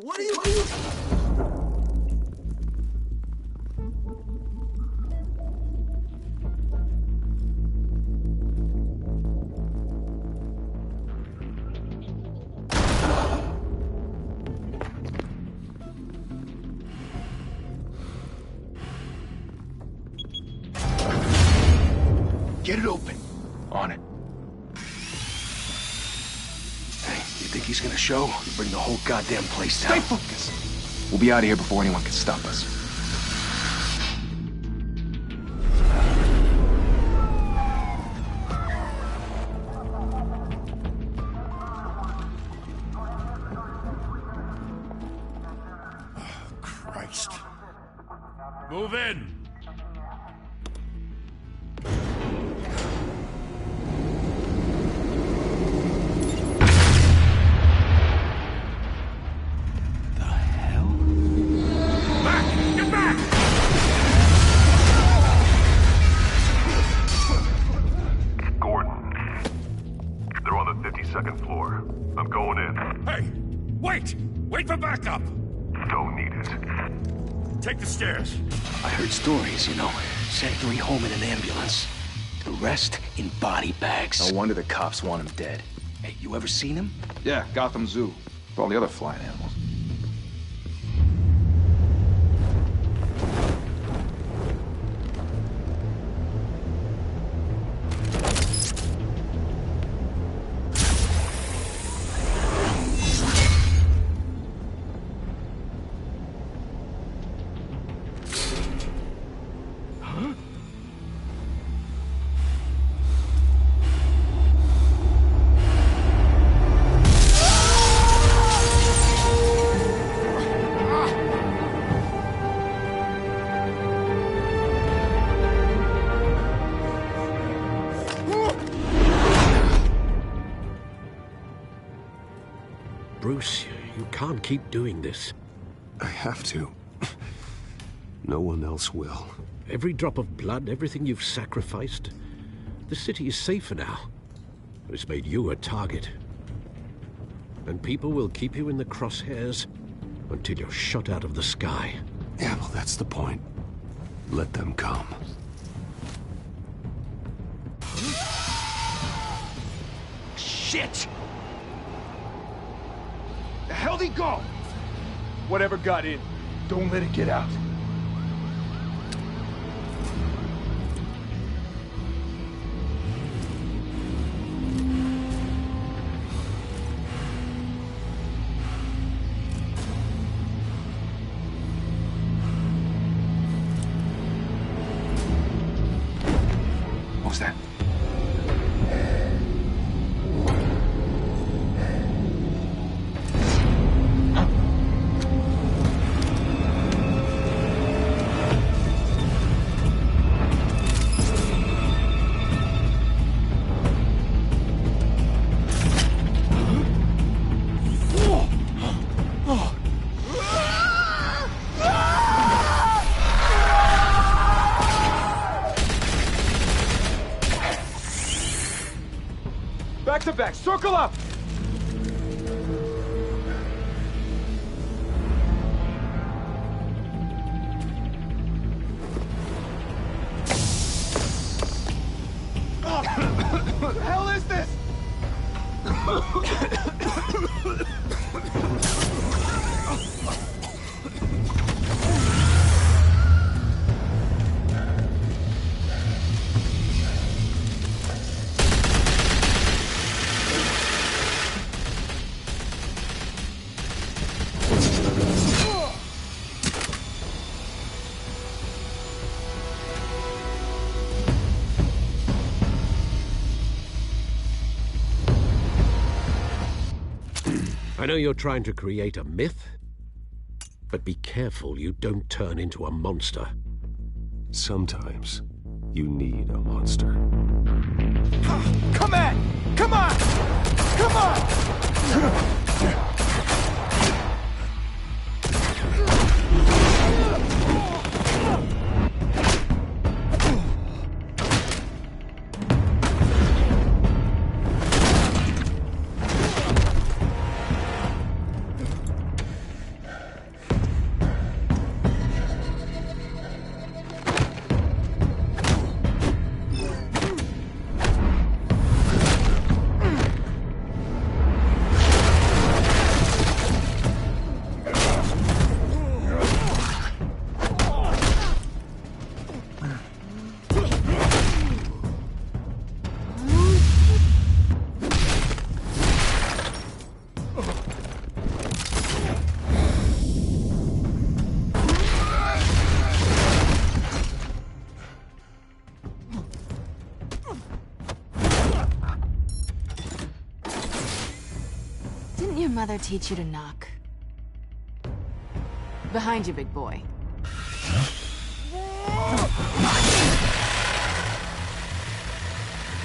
What are you... Get it open. On it. Hey, you think he's gonna show? Bring the whole goddamn place down. Stay focused. We'll be out of here before anyone can stop us. Oh, Christ. Move in. Second floor. I'm going in. Hey! Wait! Wait for backup! Don't need it. Take the stairs. I heard stories, you know. Sent 3 home in an ambulance. The rest in body bags. No wonder the cops want him dead. Hey, you ever seen him? Yeah, Gotham Zoo. With all the other flying animals. Bruce, you can't keep doing this. I have to. No one else will. Every drop of blood, everything you've sacrificed. The city is safer now. It's made you a target. And people will keep you in the crosshairs until you're shot out of the sky. Yeah, well, that's the point. Let them come. Shit! The hell'd he go? Whatever got in, don't let it get out. What was that? Back to back, circle up! What the hell is this? I know you're trying to create a myth, but be careful you don't turn into a monster. Sometimes you need a monster. Come on! Come on! Come on! your mother teach you to knock? Behind you, big boy.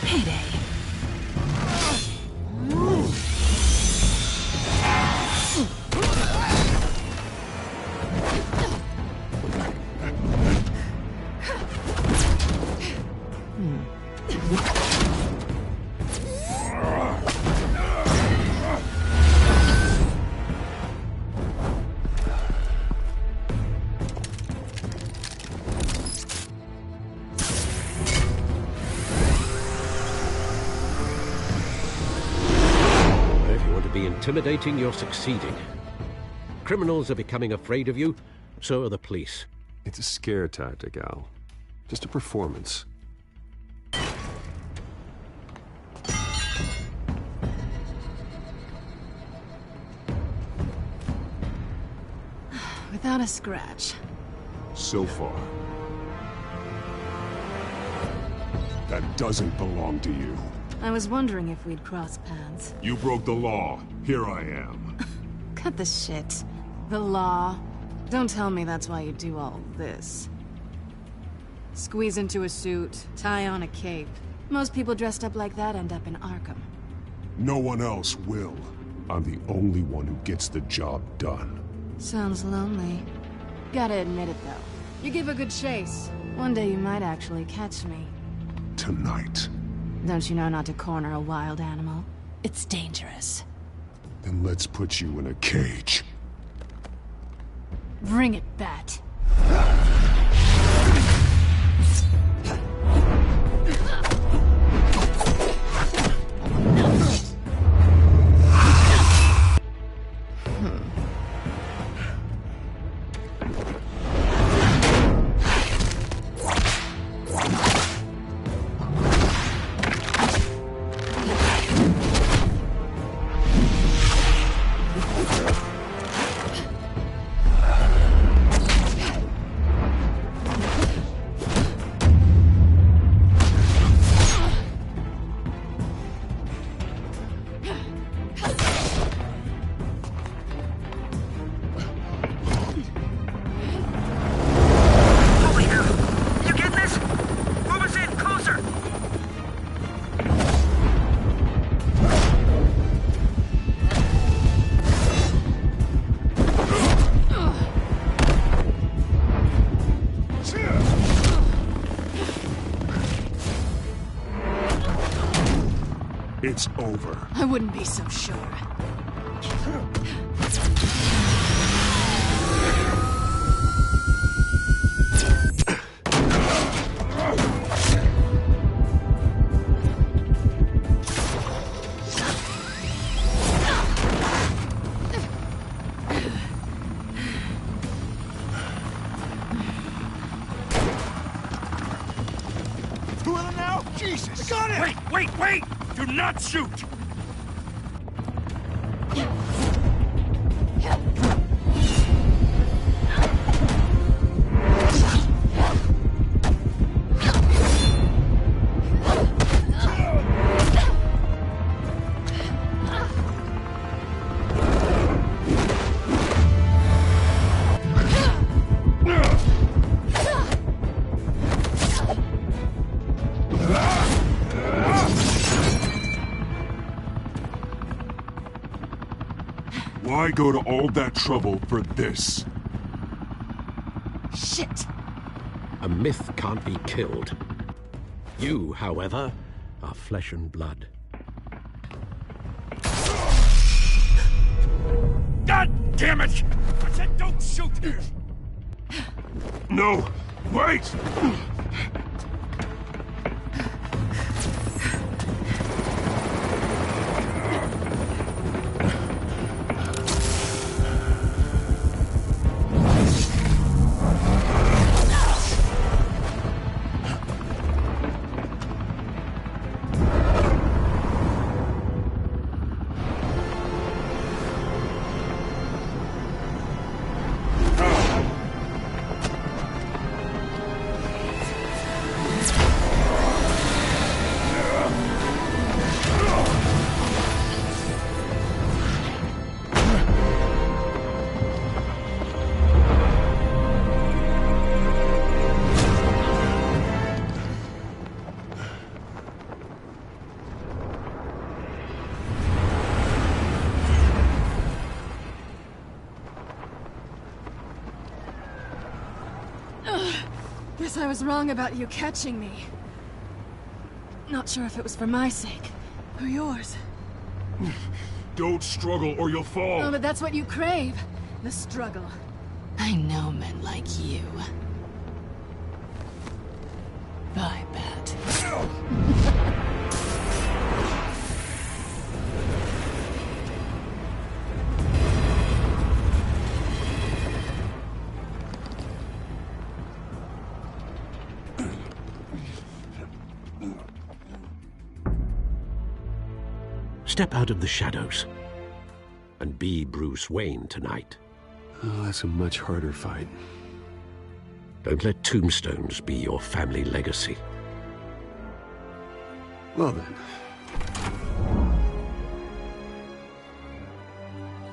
Payday. Intimidating, you're succeeding. Criminals are becoming afraid of you, so are the police. It's a scare tactic, Al. Just a performance. Without a scratch. So far. That doesn't belong to you. I was wondering if we'd cross paths. You broke the law. Here I am. Cut the shit. The law. Don't tell me that's why you do all this. Squeeze into a suit, tie on a cape. Most people dressed up like that end up in Arkham. No one else will. I'm the only one who gets the job done. Sounds lonely. Gotta admit it, though. You give a good chase. One day you might actually catch me. Tonight. Don't you know not to corner a wild animal? It's dangerous. Then let's put you in a cage. Bring it, Bat. It's over. I wouldn't be so sure. Who are they now? Jesus! Got it! Wait! Do not shoot! Why go to all that trouble for this? Shit! A myth can't be killed. You, however, are flesh and blood. God damn it! I said don't shoot! No! Wait! Guess I was wrong about you catching me. Not sure if it was for my sake, or yours. Don't struggle or you'll fall. Oh, but that's what you crave. The struggle. I know men like you. Bye, Bat. Step out of the shadows and be Bruce Wayne tonight. Oh, that's a much harder fight. Don't let tombstones be your family legacy. Well then.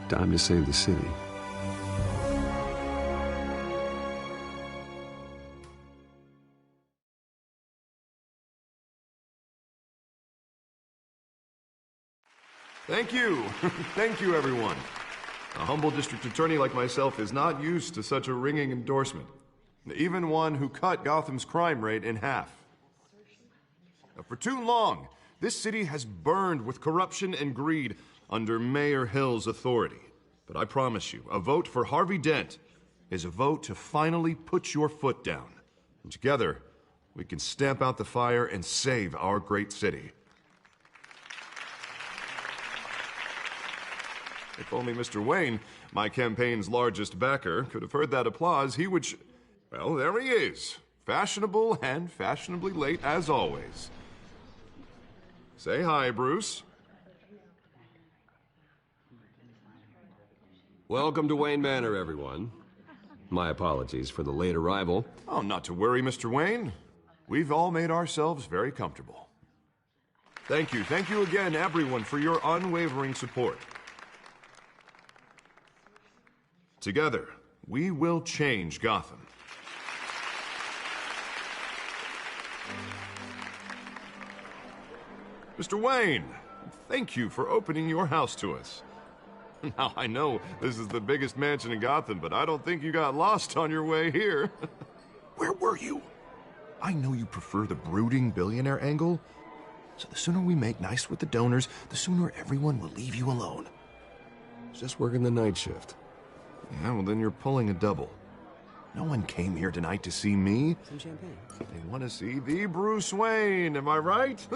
Time to save the city. Thank you. Thank you, everyone. A humble district attorney like myself is not used to such a ringing endorsement. Even one who cut Gotham's crime rate in half. For too long, this city has burned with corruption and greed under Mayor Hill's authority. But I promise you, a vote for Harvey Dent is a vote to finally put your foot down. And together, we can stamp out the fire and save our great city. If only Mr. Wayne, my campaign's largest backer, could have heard that applause, he would well, there he is. Fashionable and fashionably late as always. Say hi, Bruce. Welcome to Wayne Manor, everyone. My apologies for the late arrival. Oh, not to worry, Mr. Wayne. We've all made ourselves very comfortable. Thank you again, everyone, for your unwavering support. Together, we will change Gotham. Mr. Wayne, thank you for opening your house to us. Now, I know this is the biggest mansion in Gotham, but I don't think you got lost on your way here. Where were you? I know you prefer the brooding billionaire angle, so the sooner we make nice with the donors, the sooner everyone will leave you alone. Just working the night shift. Yeah, well, then you're pulling a double. No one came here tonight to see me. Some champagne. They want to see the Bruce Wayne, am I right?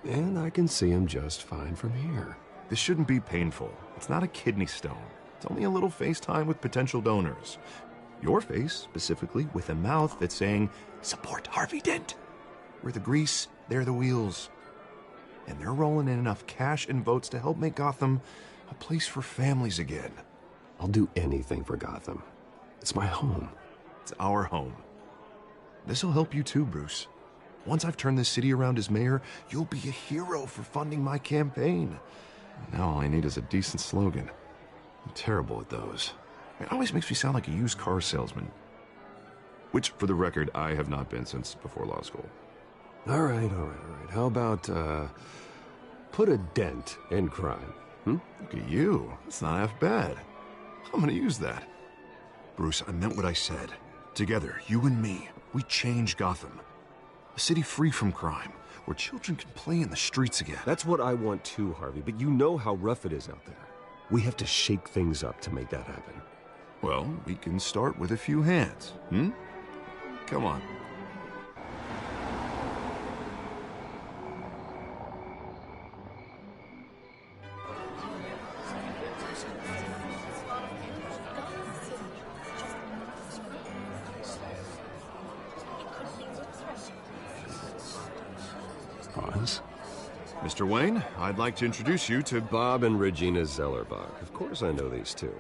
And I can see him just fine from here. This shouldn't be painful. It's not a kidney stone. It's only a little FaceTime with potential donors. Your face, specifically, with a mouth that's saying, support Harvey Dent. We're the grease, they're the wheels. And they're rolling in enough cash and votes to help make Gotham a place for families again. I'll do anything for Gotham. It's my home. It's our home. This'll help you too, Bruce. Once I've turned this city around as mayor, you'll be a hero for funding my campaign. Now all I need is a decent slogan. I'm terrible at those. It always makes me sound like a used car salesman. Which, for the record, I have not been since before law school. All right. How about, put a dent in crime? Look at you. That's not half bad. I'm gonna use that. Bruce, I meant what I said. Together, you and me, we change Gotham. A city free from crime, where children can play in the streets again. That's what I want too, Harvey, but you know how rough it is out there. We have to shake things up to make that happen. Well, we can start with a few hands, Come on. Pause. Mr. Wayne, I'd like to introduce you to Bob and Regina Zellerbach. Of course I know these two.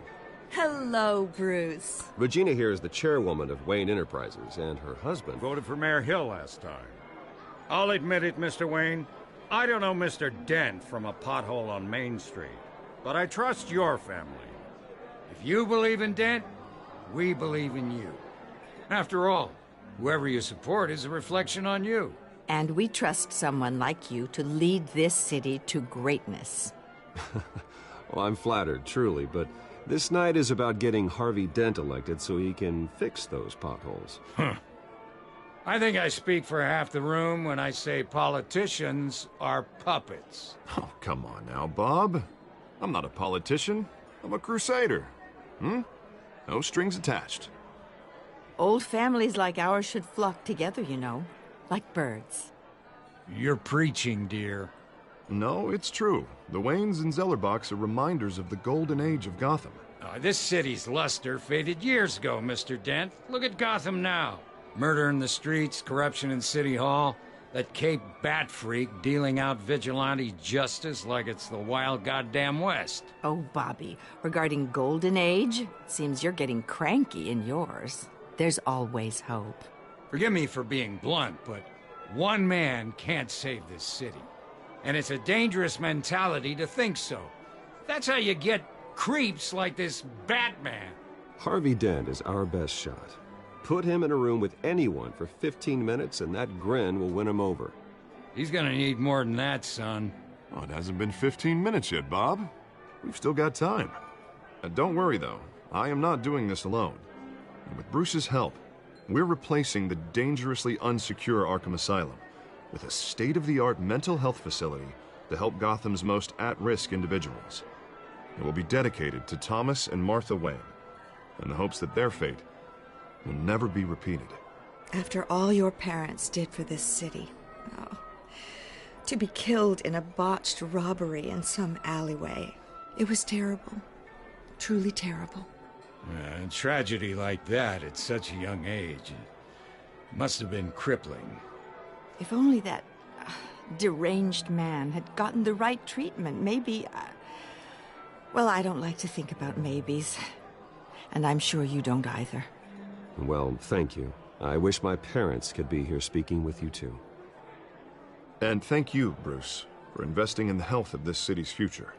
Hello, Bruce. Regina here is the chairwoman of Wayne Enterprises, and her husband... Voted for Mayor Hill last time. I'll admit it, Mr. Wayne. I don't know Mr. Dent from a pothole on Main Street, but I trust your family. If you believe in Dent, we believe in you. After all, whoever you support is a reflection on you. And we trust someone like you to lead this city to greatness. Well, I'm flattered, truly, but this night is about getting Harvey Dent elected so he can fix those potholes. I think I speak for half the room when I say politicians are puppets. Oh, come on now, Bob. I'm not a politician. I'm a crusader. No strings attached. Old families like ours should flock together, you know, like birds. You're preaching, dear. No, it's true. The Waynes and Zellerbachs are reminders of the golden age of Gotham. This city's luster faded years ago, Mr. Dent. Look at Gotham now. Murder in the streets, corruption in City Hall, that Cape Bat freak dealing out vigilante justice like it's the wild goddamn West. Oh, Bobby, regarding Golden Age, seems you're getting cranky in yours. There's always hope. Forgive me for being blunt, but one man can't save this city. And it's a dangerous mentality to think so. That's how you get creeps like this Batman. Harvey Dent is our best shot. Put him in a room with anyone for 15 minutes and that grin will win him over. He's gonna need more than that, son. Oh, it hasn't been 15 minutes yet, Bob. We've still got time. Don't worry, though. I am not doing this alone. And with Bruce's help, we're replacing the dangerously unsecure Arkham Asylum with a state-of-the-art mental health facility to help Gotham's most at-risk individuals. It will be dedicated to Thomas and Martha Wayne, in the hopes that their fate will never be repeated. After all your parents did for this city, to be killed in a botched robbery in some alleyway, it was terrible. Truly terrible. A tragedy like that at such a young age must have been crippling. If only that deranged man had gotten the right treatment, maybe... Well, I don't like to think about maybes. And I'm sure you don't either. Well, thank you. I wish my parents could be here speaking with you too. And thank you, Bruce, for investing in the health of this city's future.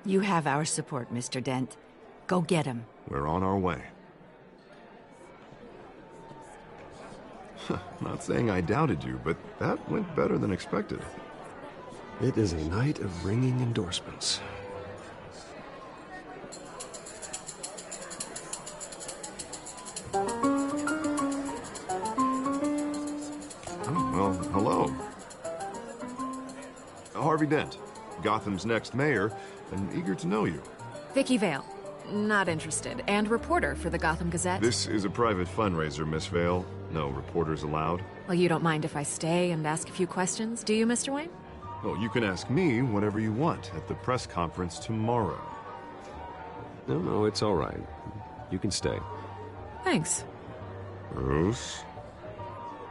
You have our support, Mr. Dent. Go get him. We're on our way. Not saying I doubted you, but that went better than expected. It is a night of ringing endorsements. Well, hello. Harvey Dent, Gotham's next mayor, and eager to know you. Vicky Vale. Not interested. And reporter for the Gotham Gazette. This is a private fundraiser, Miss Vale. No reporters allowed. Well, you don't mind if I stay and ask a few questions, do you, Mr. Wayne? Well, you can ask me whatever you want at the press conference tomorrow. No, it's all right. You can stay. Thanks. Bruce?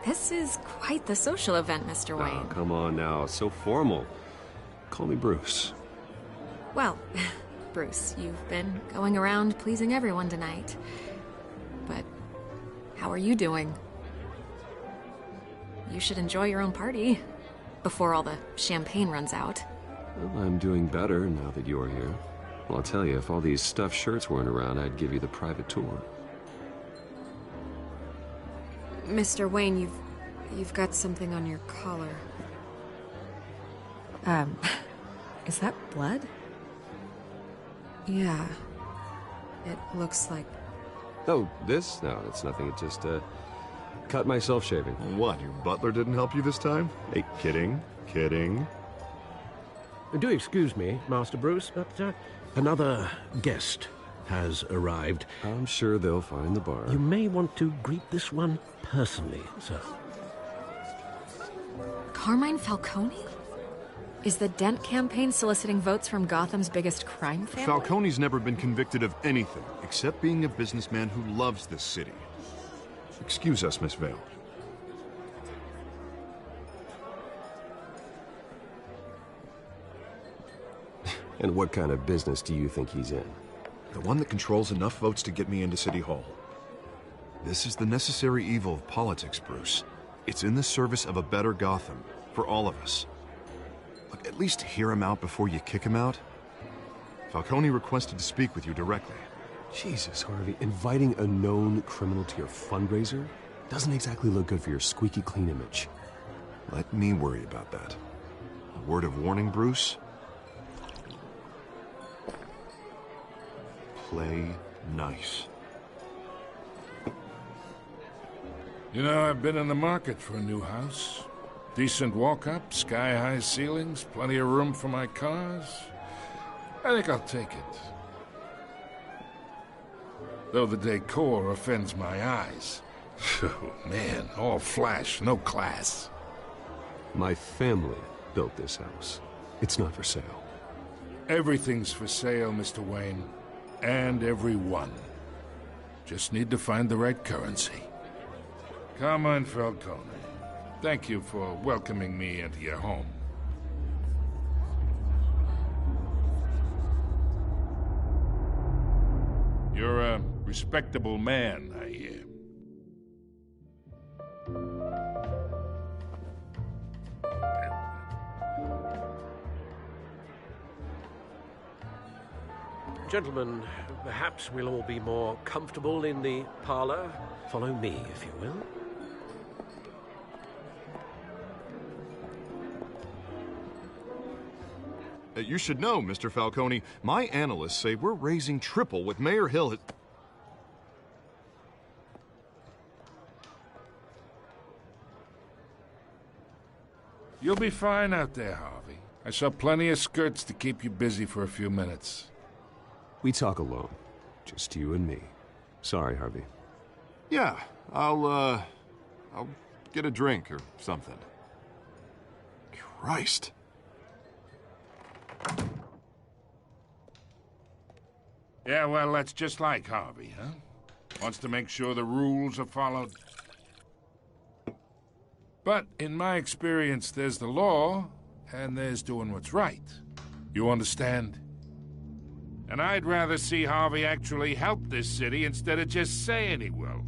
This is quite the social event, Mr. Wayne. Oh, come on now. So formal. Call me Bruce. Well, Bruce, you've been going around pleasing everyone tonight. But how are you doing? You should enjoy your own party before all the champagne runs out. Well, I'm doing better now that you're here. Well, I'll tell you, if all these stuffed shirts weren't around, I'd give you the private tour. Mr. Wayne, you've got something on your collar. Is that blood? Yeah. It looks like... Oh, this? No, it's nothing. It just, cut myself shaving. What, your butler didn't help you this time? Hey, kidding. Do excuse me, Master Bruce, but another guest has arrived. I'm sure they'll find the bar. You may want to greet this one personally, sir. Carmine Falcone? Is the Dent campaign soliciting votes from Gotham's biggest crime family? Falcone's never been convicted of anything except being a businessman who loves this city. Excuse us, Miss Vale. And what kind of business do you think he's in? The one that controls enough votes to get me into City Hall. This is the necessary evil of politics, Bruce. It's in the service of a better Gotham, for all of us. Look, at least hear him out before you kick him out. Falcone requested to speak with you directly. Jesus, Harvey, inviting a known criminal to your fundraiser doesn't exactly look good for your squeaky clean image. Let me worry about that. A word of warning, Bruce. Play nice. You know, I've been in the market for a new house. Decent walk-up, sky-high ceilings, plenty of room for my cars. I think I'll take it. Though the decor offends my eyes. Oh, man, all flash, no class. My family built this house. It's not for sale. Everything's for sale, Mr. Wayne. And everyone. Just need to find the right currency. Come on, Falcone. Thank you for welcoming me into your home. You're a respectable man, I hear. Gentlemen, perhaps we'll all be more comfortable in the parlor. Follow me, if you will. You should know, Mr. Falcone, my analysts say we're raising triple with Mayor Hill. You'll be fine out there, Harvey. I saw plenty of skirts to keep you busy for a few minutes. We talk alone. Just you and me. Sorry, Harvey. Yeah, I'll get a drink or something. Christ. Yeah, well, that's just like Harvey, huh? Wants to make sure the rules are followed. But in my experience, there's the law, and there's doing what's right. You understand? And I'd rather see Harvey actually help this city instead of just saying he will.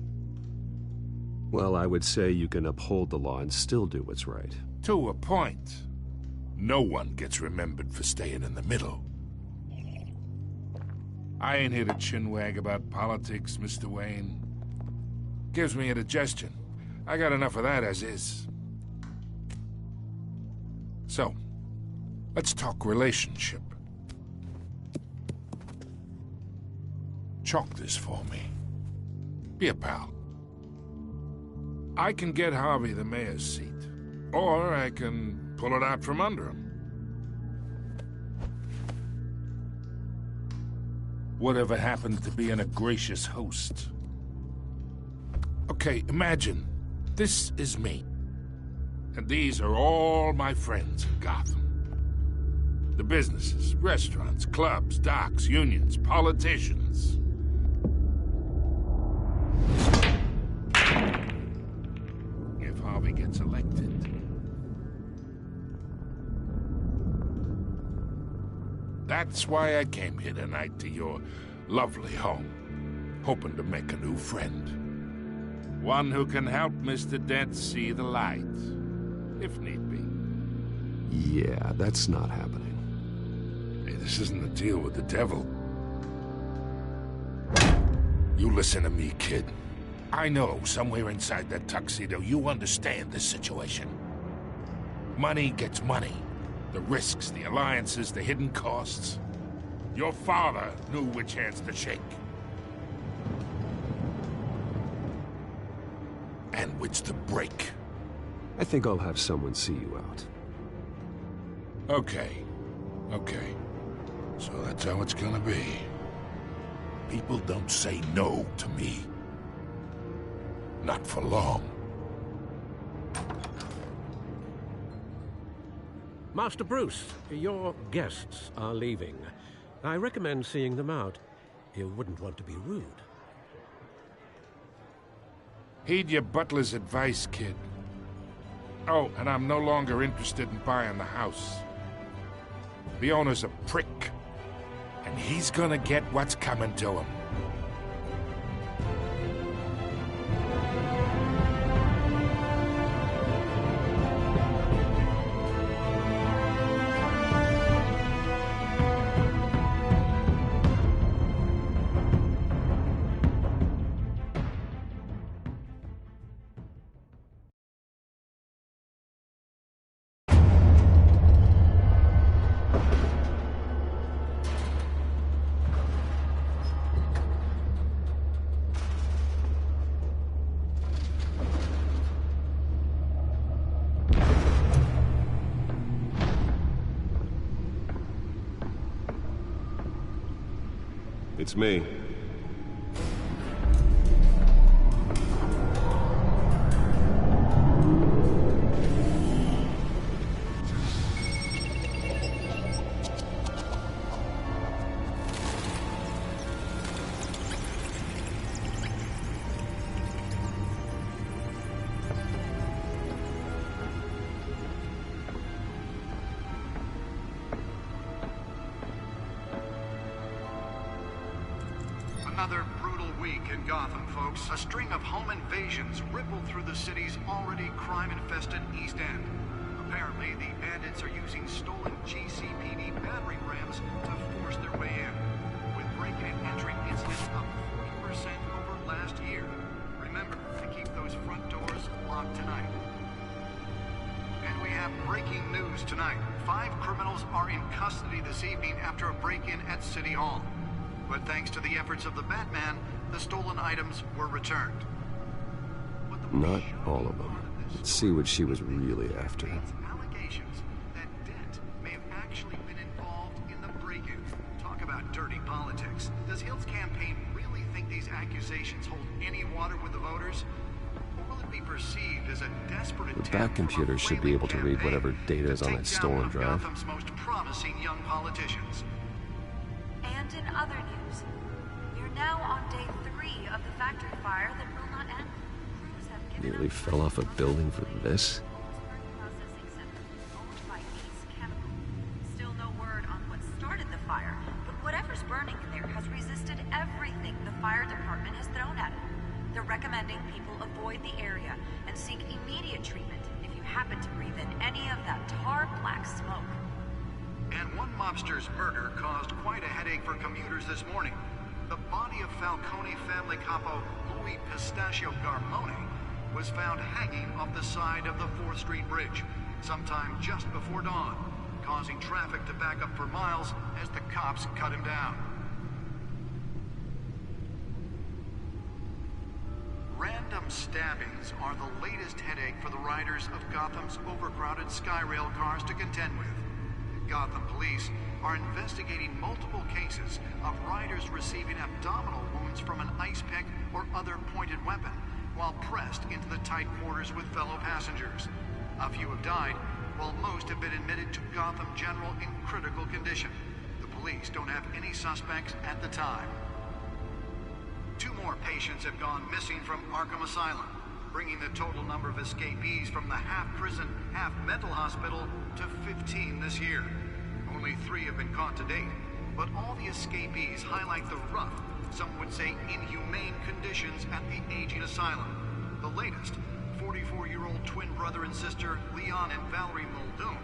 Well, I would say you can uphold the law and still do what's right. To a point. No one gets remembered for staying in the middle. I ain't here to chinwag about politics, Mr. Wayne. Gives me indigestion. I got enough of that as is. So, let's talk relationship. Chalk this for me. Be a pal. I can get Harvey the mayor's seat, or I can pull it out from under him. Whatever happened to being a gracious host? Okay, imagine this is me, and these are all my friends in Gotham. The businesses, restaurants, clubs, docks, unions, politicians. If Harvey gets elected, that's why I came here tonight to your lovely home, hoping to make a new friend. One who can help Mr. Dent see the light, if need be. Yeah, that's not happening. Hey, this isn't a deal with the devil. You listen to me, kid. I know somewhere inside that tuxedo you understand this situation. Money gets money. The risks, the alliances, the hidden costs. Your father knew which hands to shake. And which to break. I think I'll have someone see you out. Okay. Okay. So that's how it's gonna be. People don't say no to me. Not for long. Master Bruce, your guests are leaving. I recommend seeing them out. You wouldn't want to be rude. Heed your butler's advice, kid. Oh, and I'm no longer interested in buying the house. The owner's a prick, and he's gonna get what's coming to him. It's me. Another brutal week in Gotham, folks. A string of home invasions rippled through the city's already crime-infested East End. Apparently, the bandits are using stolen GCPD battering rams to force their way in, with break-in and entry incidents up 40% over last year. Remember to keep those front doors locked tonight. And we have breaking news tonight. 5 criminals are in custody this evening after a break-in at City Hall. But thanks to the efforts of the Batman, the stolen items were returned. Not all of them. Let's see what she was really after. Allegations that Dent may have actually been involved in the break-in. Talk about dirty politics. Does Hill's campaign really think these accusations hold any water with the voters? Or will it be perceived as a desperate The attempt back computer should be able to read whatever data is on that stolen drive. Gotham's most promising young politicians? And in other news, we're now on day 3 of the factory fire that will not end. Crews have given Nearly fell off a building for this? processing center owned by Ace Chemical. Still no word on what started the fire, but whatever's burning in there has resisted everything the fire department has thrown at it. They're recommending people avoid the area and seek immediate treatment if you happen to breathe in any of that tar black smoke. And one mobster's murder caused quite a headache for commuters this morning. The body of Falcone family capo Louis Pistachio Garmone was found hanging off the side of the 4th Street Bridge sometime just before dawn, causing traffic to back up for miles as the cops cut him down. Random stabbings are the latest headache for the riders of Gotham's overcrowded Skyrail cars to contend with. Gotham police are investigating multiple cases of riders receiving abdominal wounds from an ice pick or other pointed weapon while pressed into the tight quarters with fellow passengers. A few have died, while most have been admitted to Gotham General in critical condition. The police don't have any suspects at the time. 2 more patients have gone missing from Arkham Asylum, bringing the total number of escapees from the half-prison, half-mental hospital to 15 this year. Only 3 have been caught to date, but all the escapees highlight the rough, some would say inhumane conditions at the aging asylum. The latest, 44-year-old twin brother and sister Leon and Valerie Muldoon,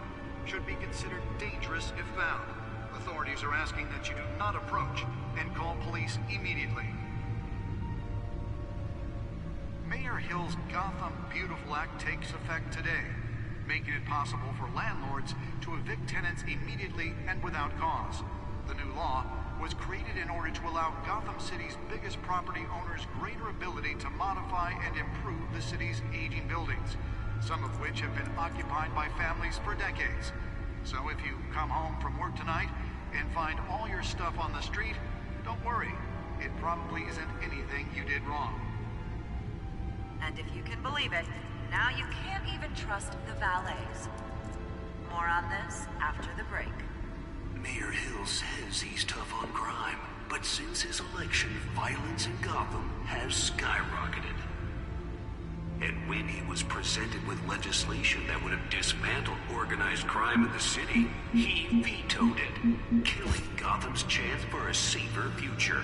should be considered dangerous if found. Authorities are asking that you do not approach and call police immediately. Mayor Hill's Gotham Beautiful Act takes effect today, making it possible for landlords to evict tenants immediately and without cause. The new law was created in order to allow Gotham City's biggest property owners greater ability to modify and improve the city's aging buildings, some of which have been occupied by families for decades. So if you come home from work tonight and find all your stuff on the street, don't worry. It probably isn't anything you did wrong. And if you can believe it, now you can't even trust the valets. More on this after the break. Mayor Hill says he's tough on crime, but since his election, violence in Gotham has skyrocketed. And when he was presented with legislation that would have dismantled organized crime in the city, he vetoed it, killing Gotham's chance for a safer future.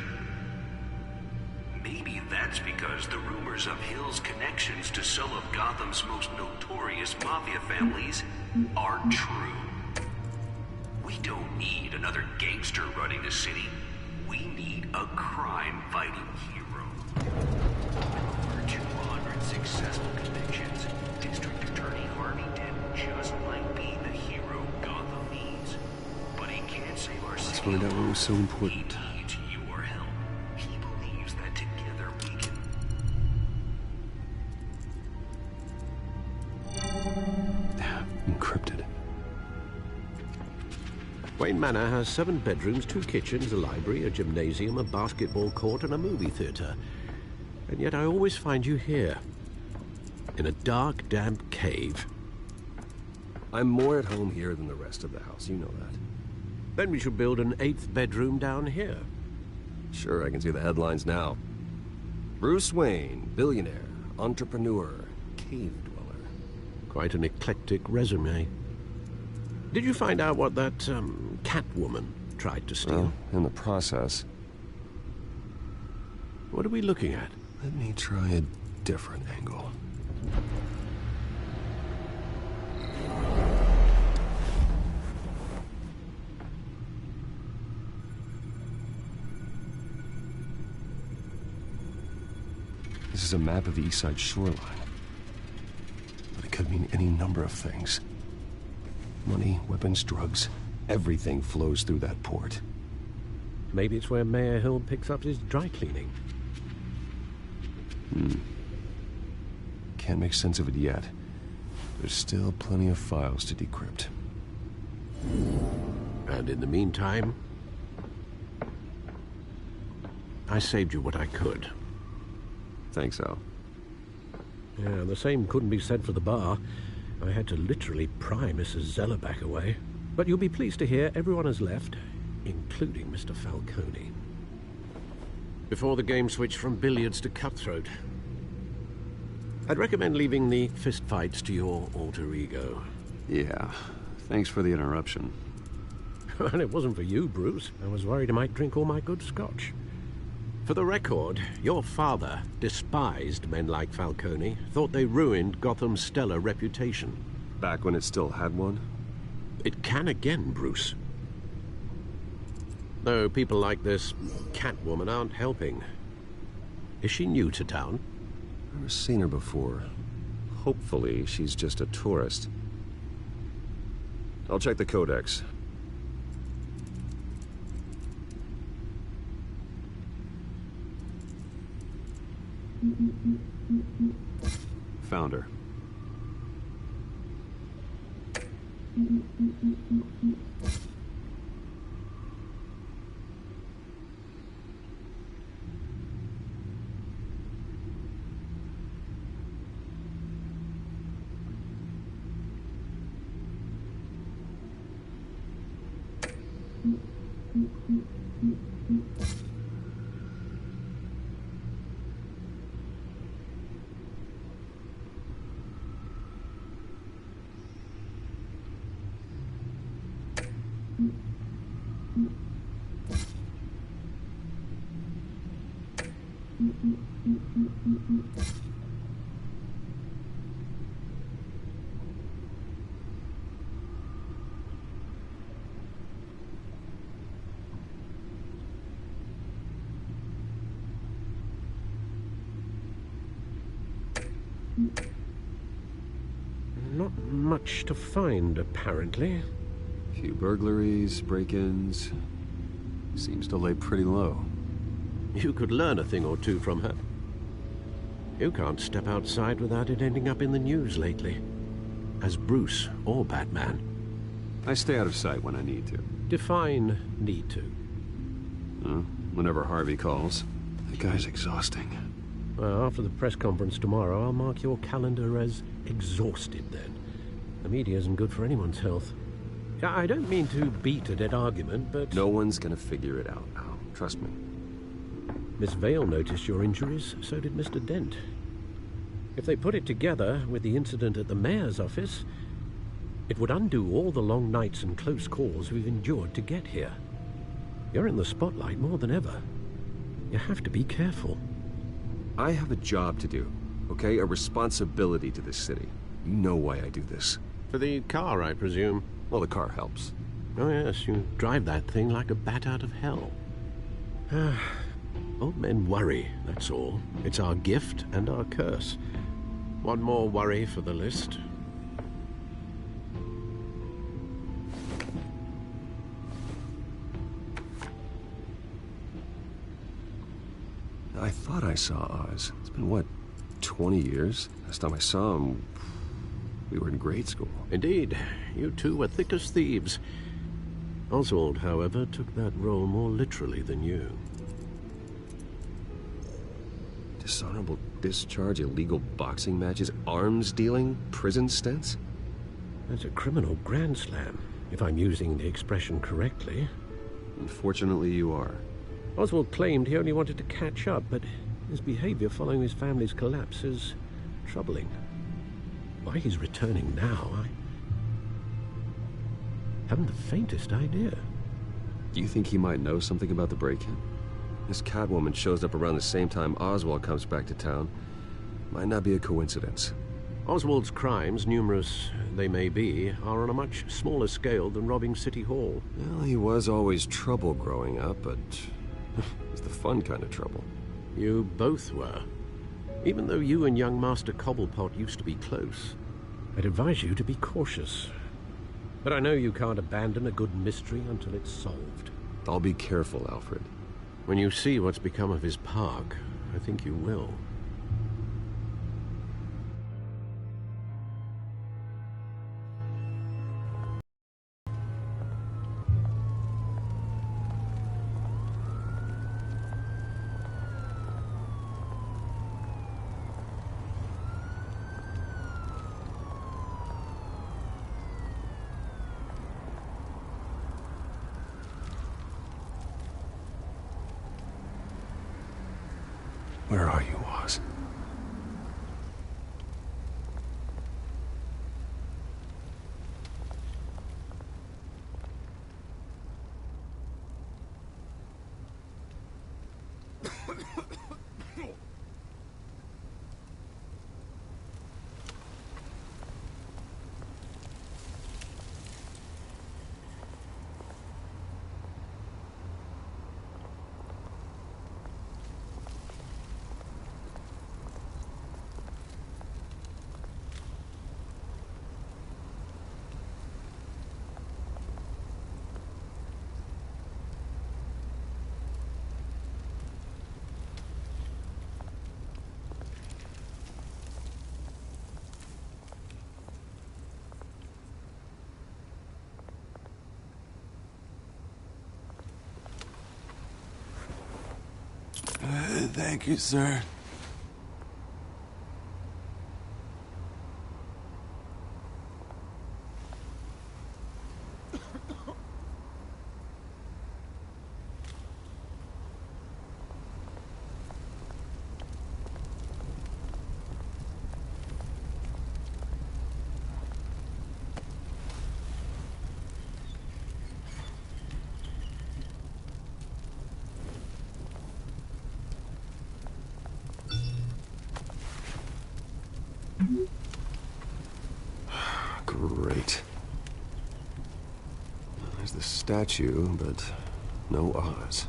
Maybe that's because the rumors of Hill's connections to some of Gotham's most notorious mafia families are true. We don't need another gangster running the city. We need a crime-fighting hero. With over 200 successful convictions, District Attorney Harvey Dent just might be the hero Gotham needs. But he can't save our city. Let's find out what was so important. He needs your help. He believes that together we can... Encrypted. Wayne Manor has 7 bedrooms, 2 kitchens, a library, a gymnasium, a basketball court, and a movie theater. And yet I always find you here, in a dark, damp cave. I'm more at home here than the rest of the house, you know that. Then we should build an 8th bedroom down here. Sure, I can see the headlines now. Bruce Wayne, billionaire, entrepreneur, cave dweller. Quite an eclectic resume. Did you find out what that, Catwoman tried to steal? Well, in the process. What are we looking at? Let me try a different angle. This is a map of the East Side shoreline. But it could mean any number of things. Money, weapons, drugs, everything flows through that port. Maybe it's where Mayor Hill picks up his dry cleaning. Can't make sense of it yet. There's still plenty of files to decrypt. And in the meantime, I saved you what I could. Thanks, Al. Yeah, the same couldn't be said for the bar. I had to literally pry Mrs. Zeller back away. But you'll be pleased to hear everyone has left, including Mr. Falcone. Before the game switched from billiards to cutthroat. I'd recommend leaving the fistfights to your alter ego. Yeah, thanks for the interruption. And it wasn't for you, Bruce. I was worried I might drink all my good scotch. For the record, your father despised men like Falcone, thought they ruined Gotham's stellar reputation. Back when it still had one? It can again, Bruce. Though people like this Catwoman aren't helping. Is she new to town? Never seen her before. Hopefully, she's just a tourist. I'll check the codex. Found her. Not much to find, apparently. Few burglaries, break-ins. Seems to lay pretty low. You could learn a thing or two from her. You can't step outside without it ending up in the news lately. As Bruce or Batman. I stay out of sight when I need to. Define need to. Whenever Harvey calls. That guy's exhausting. Well, after the press conference tomorrow, I'll mark your calendar as exhausted then. The media isn't good for anyone's health. I don't mean to beat a dead argument, but... No one's gonna figure it out now. Trust me. Miss Vale noticed your injuries, so did Mr. Dent. If they put it together with the incident at the mayor's office, it would undo all the long nights and close calls we've endured to get here. You're in the spotlight more than ever. You have to be careful. I have a job to do, okay? A responsibility to this city. You know why I do this. For the car, I presume. Well, the car helps. Oh yes, you drive that thing like a bat out of hell. Old men worry, that's all. It's our gift and our curse. One more worry for the list. I thought I saw Oz. It's been, what, 20 years? Last time I saw him, we were in grade school. Indeed. You two were thick as thieves. Oswald, however, took that role more literally than you. Dishonorable discharge, illegal boxing matches, arms dealing, prison stints? That's a criminal grand slam, if I'm using the expression correctly. Unfortunately, you are. Oswald claimed he only wanted to catch up, but his behavior following his family's collapse is troubling. Why he's returning now, I haven't the faintest idea. Do you think he might know something about the break-in? This Catwoman shows up around the same time Oswald comes back to town. Might not be a coincidence. Oswald's crimes, numerous they may be, are on a much smaller scale than robbing City Hall. Well, he was always trouble growing up, but it's the fun kind of trouble. You both were. Even though you and young Master Cobblepot used to be close, I'd advise you to be cautious. But I know you can't abandon a good mystery until it's solved. I'll be careful, Alfred. When you see what's become of his park, I think you will. Where are you, Oz? Thank you, sir. Great. There's the statue, but no Oz.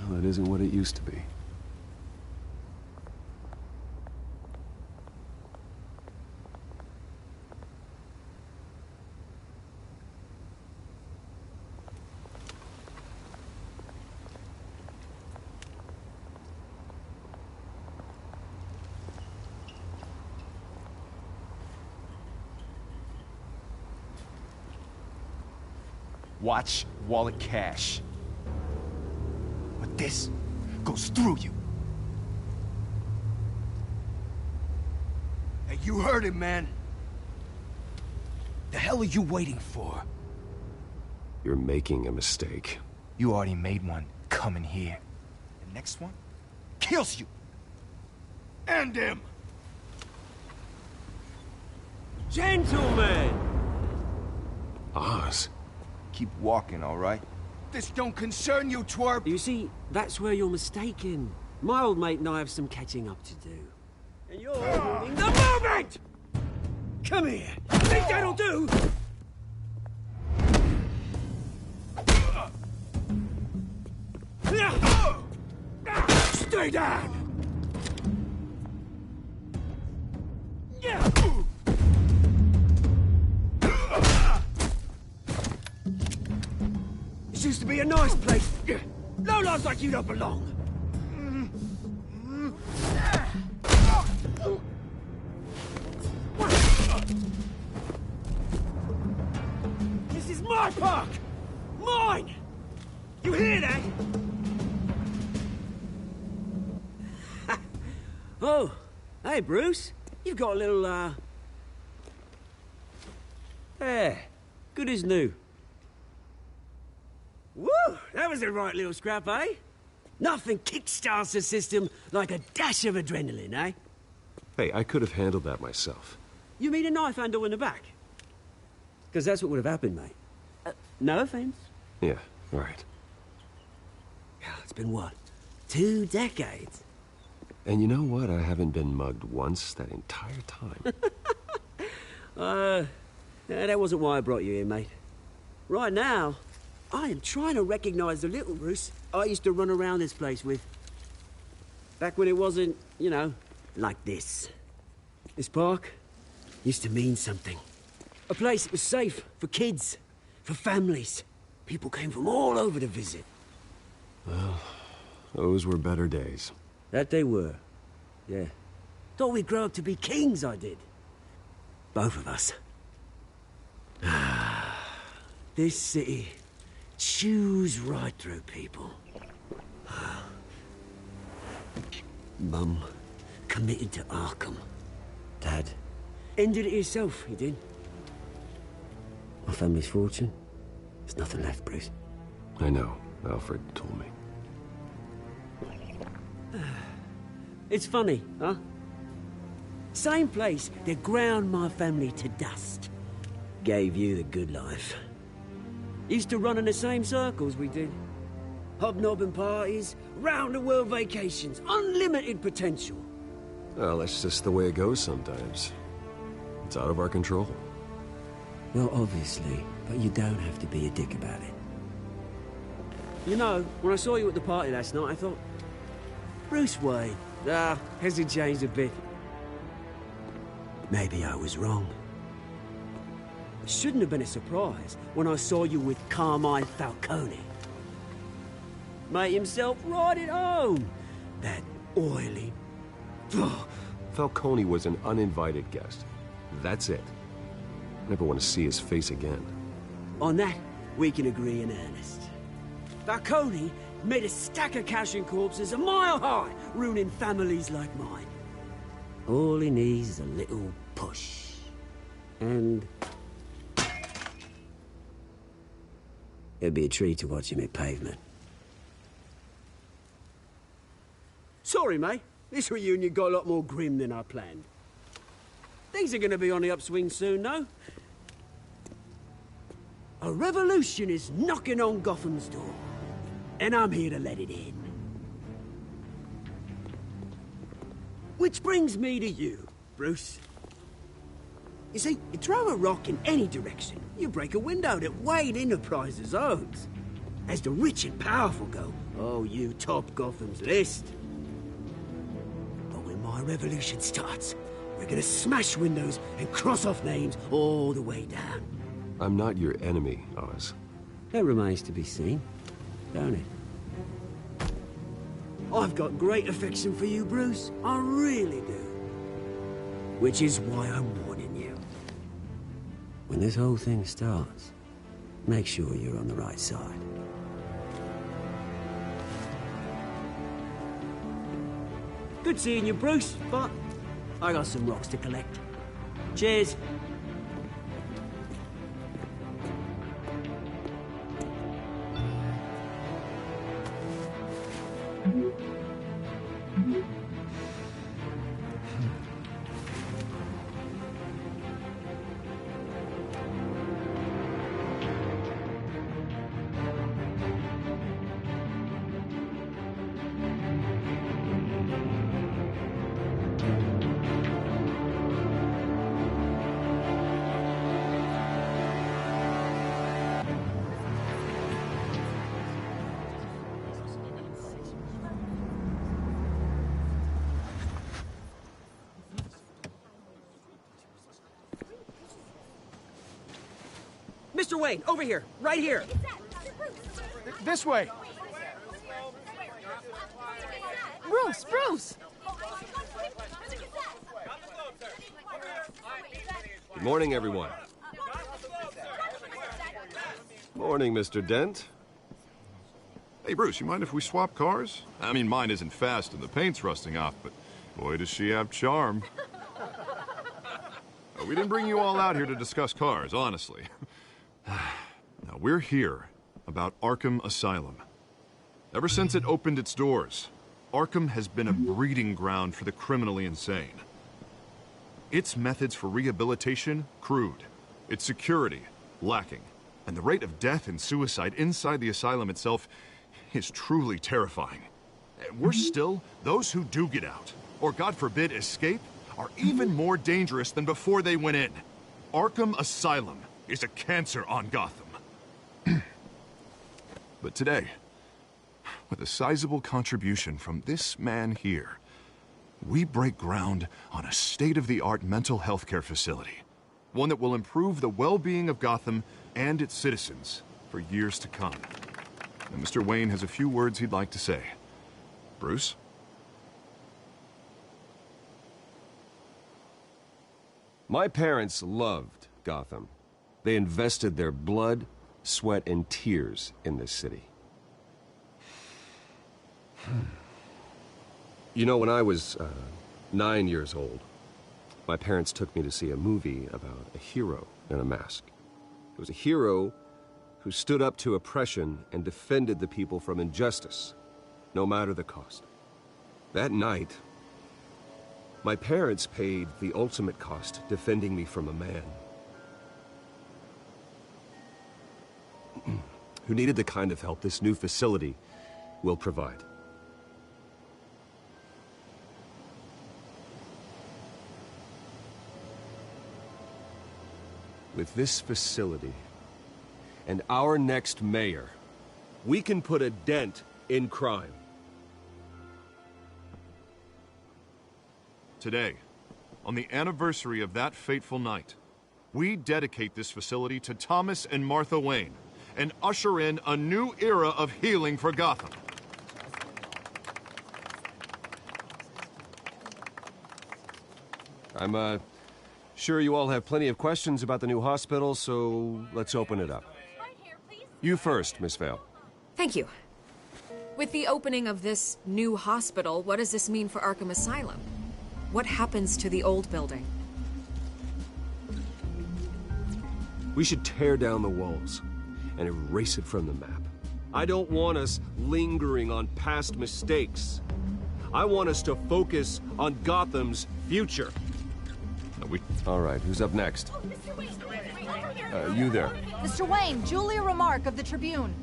Well, that isn't what it used to be. Watch, wallet, cash. But this goes through you. Hey, you heard it, man. The hell are you waiting for? You're making a mistake. You already made one coming here. The next one kills you. End him! Gentlemen! Oz. Keep walking, all right? This don't concern you, twerp! You see, that's where you're mistaken. My old mate and I have some catching up to do. And you're ruining the moment! Come here! Think that'll do? Stay down! This used to be a nice place. Lowlifes like you don't belong. This is my park! Mine! You hear that? Oh, hey, Bruce. You've got a little, There. Good as new. Woo! That was a right little scrap, eh? Nothing kickstarts the system like a dash of adrenaline, eh? Hey, I could have handled that myself. You mean a knife handle in the back? Because that's what would have happened, mate. No offense. Yeah, right. It's been, what, 2 decades? And you know what? I haven't been mugged once that entire time. That wasn't why I brought you here, mate. Right now, I am trying to recognize the little Bruce I used to run around this place with. Back when it wasn't, you know, like this. This park used to mean something. A place that was safe for kids, for families. People came from all over to visit. Well, those were better days. That they were. Yeah. Thought we'd grow up to be kings, I did. Both of us. This city chews right through people. Mum committed to Arkham. Dad ended it himself, he did. My family's fortune. There's nothing left, Bruce. I know. Alfred told me. It's funny, huh? Same place that ground my family to dust. Gave you the good life. Used to run in the same circles we did. Hobnobbing parties, round-the-world vacations, unlimited potential. Well, that's just the way it goes sometimes. It's out of our control. Well, obviously, but you don't have to be a dick about it. You know, when I saw you at the party last night, I thought, Bruce Wayne. Hasn't changed a bit. Maybe I was wrong. It shouldn't have been a surprise when I saw you with Carmine Falcone. Made himself right at home. That oily... Falcone was an uninvited guest. That's it. Never want to see his face again. On that, we can agree in earnest. Falcone made a stack of cash and corpses a mile high, ruining families like mine. All he needs is a little push. And... it'd be a treat to watch him hit pavement. Sorry, mate. This reunion got a lot more grim than I planned. Things are gonna be on the upswing soon, though. A revolution is knocking on Gotham's door. And I'm here to let it in. Which brings me to you, Bruce. You see, you throw a rock in any direction, you break a window that Wayne Enterprises owns. As the rich and powerful go, oh, you top Gotham's list. But when my revolution starts, we're gonna smash windows and cross off names all the way down. I'm not your enemy, Oz. That remains to be seen, don't it? I've got great affection for you, Bruce. I really do. Which is why I'm warning you. When this whole thing starts, make sure you're on the right side. Good seeing you, Bruce, but I got some rocks to collect. Cheers. Mr. Wayne, over here, right here. This way. Bruce! Good morning, everyone. Morning, Mr. Dent. Hey, Bruce, you mind if we swap cars? I mean, mine isn't fast and the paint's rusting off, but boy, does she have charm. We didn't bring you all out here to discuss cars, honestly. Now, we're here about Arkham Asylum. Ever since it opened its doors, Arkham has been a breeding ground for the criminally insane. Its methods for rehabilitation, crude. Its security, lacking. And the rate of death and suicide inside the asylum itself is truly terrifying. Worse still, those who do get out, or God forbid escape, are even more dangerous than before they went in. Arkham Asylum is a cancer on Gotham. But today, with a sizable contribution from this man here, we break ground on a state-of-the-art mental health care facility. One that will improve the well-being of Gotham and its citizens for years to come. And Mr. Wayne has a few words he'd like to say. Bruce? My parents loved Gotham. They invested their blood, sweat, and tears in this city. You know, when I was 9 years old, my parents took me to see a movie about a hero in a mask. It was a hero who stood up to oppression and defended the people from injustice, no matter the cost. That night, my parents paid the ultimate cost defending me from a man who needed the kind of help this new facility will provide. With this facility and our next mayor, we can put a dent in crime. Today, on the anniversary of that fateful night, we dedicate this facility to Thomas and Martha Wayne and usher in a new era of healing for Gotham. I'm sure you all have plenty of questions about the new hospital, so let's open it up. You first, Miss Vale. Thank you. With the opening of this new hospital, what does this mean for Arkham Asylum? What happens to the old building? We should tear down the walls and erase it from the map. I don't want us lingering on past mistakes. I want us to focus on Gotham's future. All right, who's up next? You there. Mr. Wayne, Julia Remark of the Tribune.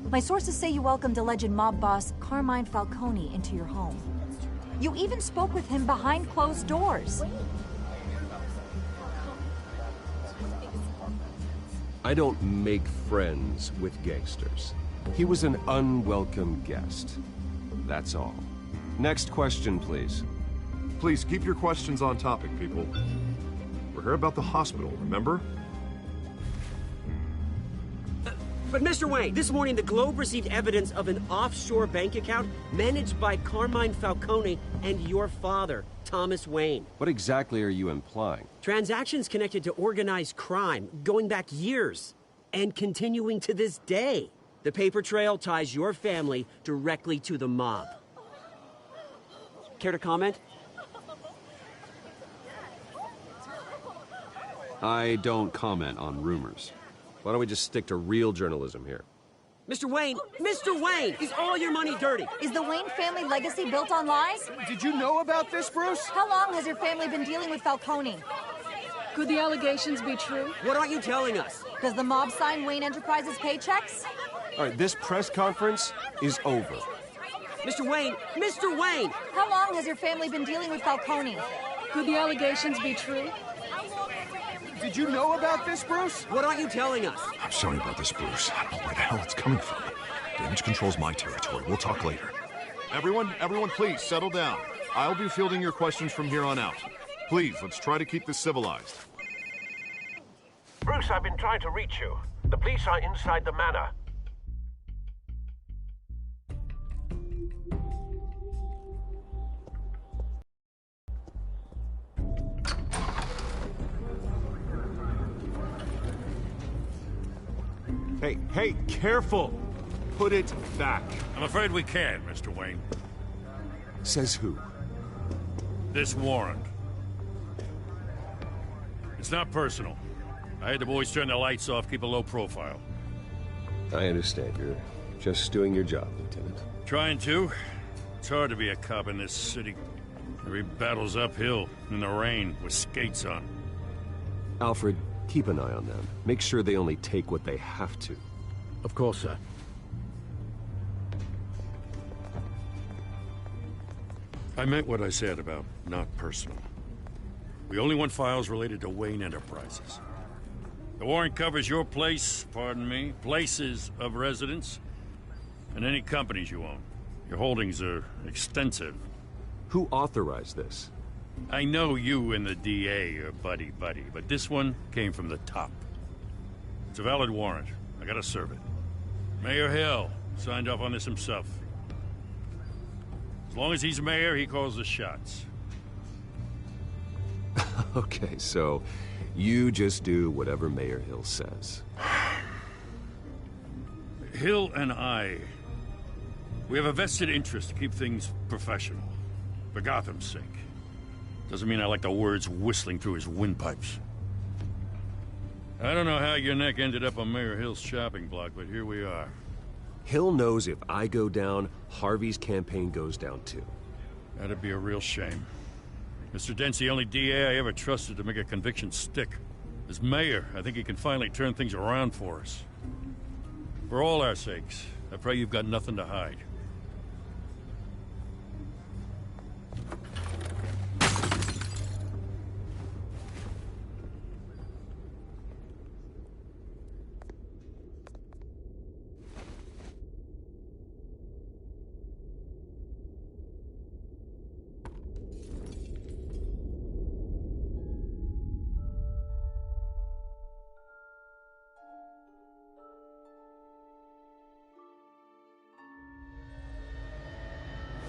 My sources say you welcomed alleged mob boss Carmine Falcone into your home. You even spoke with him behind closed doors. I don't make friends with gangsters. He was an unwelcome guest. That's all. Next question, please. Please keep your questions on topic, people. We're here about the hospital, remember? But Mr. Wayne, this morning the Globe received evidence of an offshore bank account managed by Carmine Falcone and your father, Thomas Wayne. What exactly are you implying? Transactions connected to organized crime going back years and continuing to this day. The paper trail ties your family directly to the mob. Care to comment? I don't comment on rumors. Why don't we just stick to real journalism here? Mr. Wayne, is all your money dirty? Is the Wayne family legacy built on lies? Did you know about this, Bruce? How long has your family been dealing with Falcone? Could the allegations be true? What aren't you telling us? Does the mob sign Wayne Enterprises paychecks? All right, this press conference is over. Mr. Wayne! How long has your family been dealing with Falcone? Could the allegations be true? Did you know about this, Bruce? What aren't you telling us? I'm sorry about this, Bruce. I don't know where the hell it's coming from. Damage control's my territory. We'll talk later. Everyone, please, settle down. I'll be fielding your questions from here on out. Please, let's try to keep this civilized. Bruce, I've been trying to reach you. The police are inside the manor. Hey, careful! Put it back. I'm afraid we can't, Mr. Wayne. Says who? This warrant. It's not personal. I had the boys turn the lights off, keep a low profile. I understand. You're just doing your job, Lieutenant. Trying to. It's hard to be a cop in this city. Every battle's uphill, in the rain, with skates on. Alfred, keep an eye on them. Make sure they only take what they have to. Of course, sir. I meant what I said about not personal. We only want files related to Wayne Enterprises. The warrant covers your place, pardon me, places of residence, and any companies you own. Your holdings are extensive. Who authorized this? I know you and the DA are buddy-buddy, but this one came from the top. It's a valid warrant. I gotta serve it. Mayor Hill signed off on this himself. As long as he's mayor, he calls the shots. Okay, so you just do whatever Mayor Hill says. Hill and I, we have a vested interest to keep things professional. For Gotham's sake. Doesn't mean I like the words whistling through his windpipes. I don't know how your neck ended up on Mayor Hill's shopping block, but here we are. Hill knows if I go down, Harvey's campaign goes down too. That'd be a real shame. Mr. Dent's the only DA I ever trusted to make a conviction stick. As mayor, I think he can finally turn things around for us. For all our sakes, I pray you've got nothing to hide.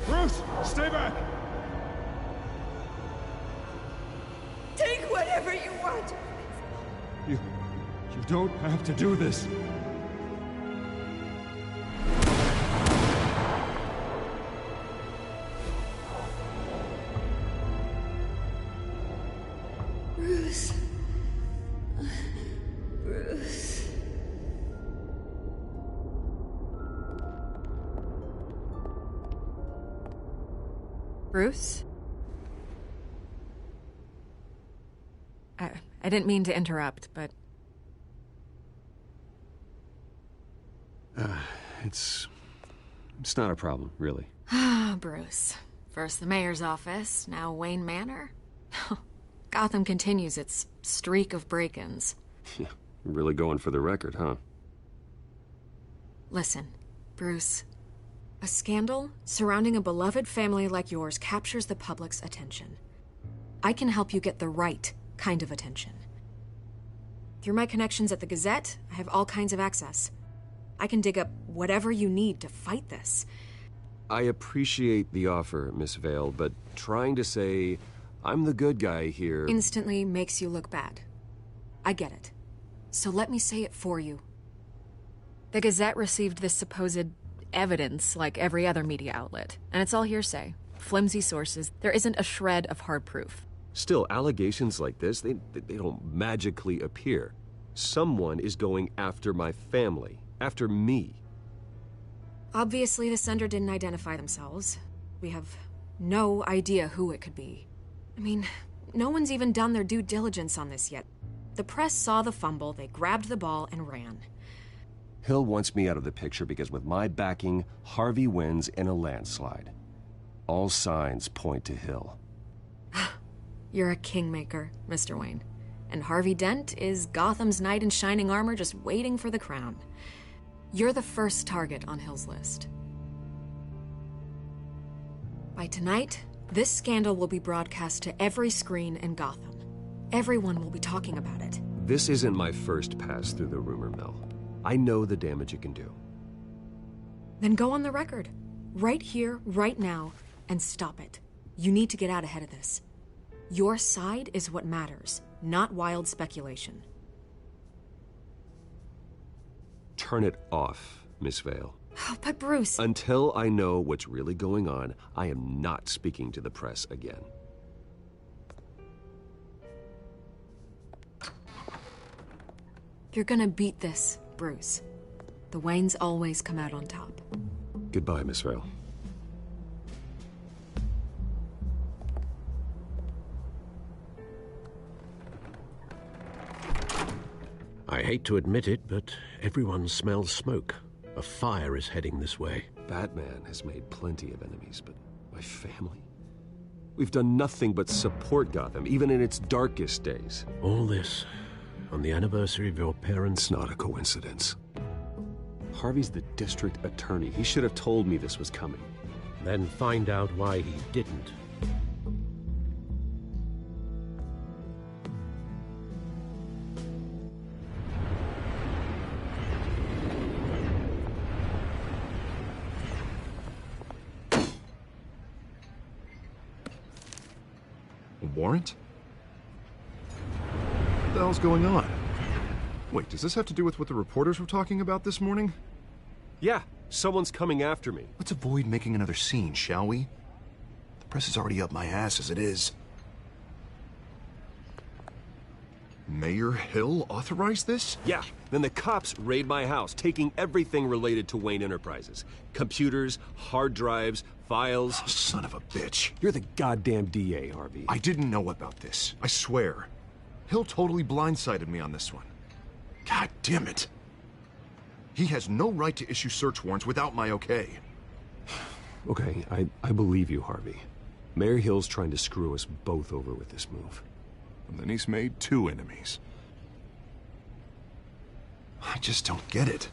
Bruce, stay back! Take whatever you want. You don't have to do this. Bruce. Bruce. Bruce? I didn't mean to interrupt, but... It's not a problem, really. Ah, Bruce. First the mayor's office, now Wayne Manor. Gotham continues its streak of break-ins. Yeah, really going for the record, huh? Listen, Bruce. A scandal surrounding a beloved family like yours captures the public's attention. I can help you get the right kind of attention. Through my connections at the Gazette, I have all kinds of access. I can dig up whatever you need to fight this. I appreciate the offer, Miss Vale, but trying to say I'm the good guy here... instantly makes you look bad. I get it. So let me say it for you. The Gazette received this supposed evidence like every other media outlet, and it's all hearsay. Flimsy sources. There isn't a shred of hard proof. Still, allegations like this, they don't magically appear. Someone is going after my family, after me. Obviously, the sender didn't identify themselves. We have no idea who it could be. I mean, no one's even done their due diligence on this yet. The press saw the fumble, they grabbed the ball and ran. Hill wants me out of the picture because with my backing, Harvey wins in a landslide. All signs point to Hill. You're a kingmaker, Mr. Wayne. And Harvey Dent is Gotham's knight in shining armor just waiting for the crown. You're the first target on Hill's list. By tonight, this scandal will be broadcast to every screen in Gotham. Everyone will be talking about it. This isn't my first pass through the rumor mill. I know the damage it can do. Then go on the record. Right here, right now, and stop it. You need to get out ahead of this. Your side is what matters, not wild speculation. Turn it off, Miss Vale. Oh, but Bruce... Until I know what's really going on, I am not speaking to the press again. You're gonna beat this, Bruce. The Waynes always come out on top. Goodbye, Miss Vale. I hate to admit it, but everyone smells smoke. A fire is heading this way. Batman has made plenty of enemies, but my family? We've done nothing but support Gotham, even in its darkest days. All this on the anniversary of your parents'... It's not a coincidence. Harvey's the district attorney. He should have told me this was coming. Then find out why he didn't. A warrant? What the hell's going on? Wait, does this have to do with what the reporters were talking about this morning? Yeah, someone's coming after me. Let's avoid making another scene, shall we? The press is already up my ass as it is. Mayor Hill authorized this? Yeah, then the cops raid my house, taking everything related to Wayne Enterprises. Computers, hard drives, files. Oh, son of a bitch. You're the goddamn DA, Harvey. I didn't know about this. I swear. Hill totally blindsided me on this one. God damn it. He has no right to issue search warrants without my okay. Okay, I believe you, Harvey. Mayor Hill's trying to screw us both over with this move. And then he's made 2 enemies. I just don't get it.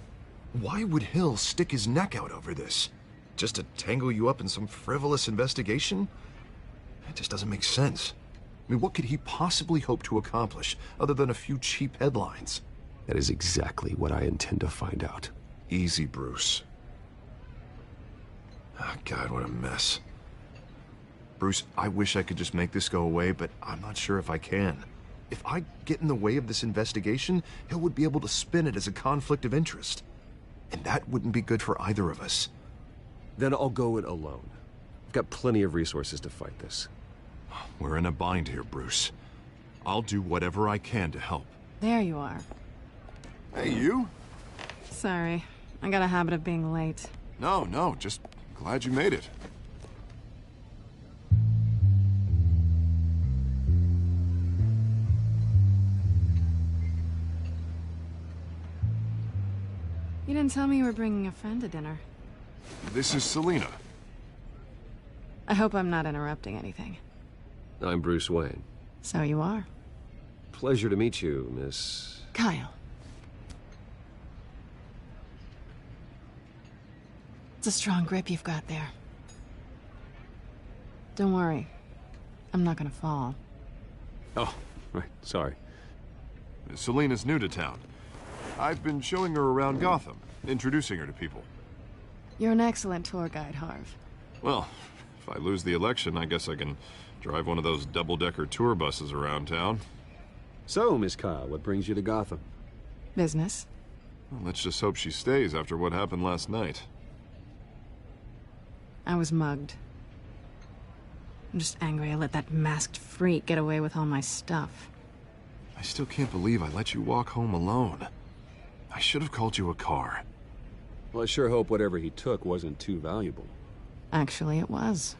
Why would Hill stick his neck out over this? Just to tangle you up in some frivolous investigation? It just doesn't make sense. I mean, what could he possibly hope to accomplish other than a few cheap headlines? That is exactly what I intend to find out. Easy, Bruce. Oh, God, what a mess. Bruce, I wish I could just make this go away, but I'm not sure if I can. If I get in the way of this investigation, Hill would be able to spin it as a conflict of interest. And that wouldn't be good for either of us. Then I'll go it alone. I've got plenty of resources to fight this. We're in a bind here, Bruce. I'll do whatever I can to help. There you are. Hey, you? Sorry. I got a habit of being late. No, just glad you made it. You didn't tell me you were bringing a friend to dinner. This is Selina. I hope I'm not interrupting anything. I'm Bruce Wayne. So you are. Pleasure to meet you, Miss... Kyle. It's a strong grip you've got there. Don't worry. I'm not gonna fall. Oh, right. Sorry. Selina's new to town. I've been showing her around Gotham, introducing her to people. You're an excellent tour guide, Harv. Well, if I lose the election, I guess I can drive one of those double-decker tour buses around town. So, Miss Kyle, what brings you to Gotham? Business. Well, let's just hope she stays after what happened last night. I was mugged. I'm just angry I let that masked freak get away with all my stuff. I still can't believe I let you walk home alone. I should have called you a car. Well, I sure hope whatever he took wasn't too valuable. Actually, it was.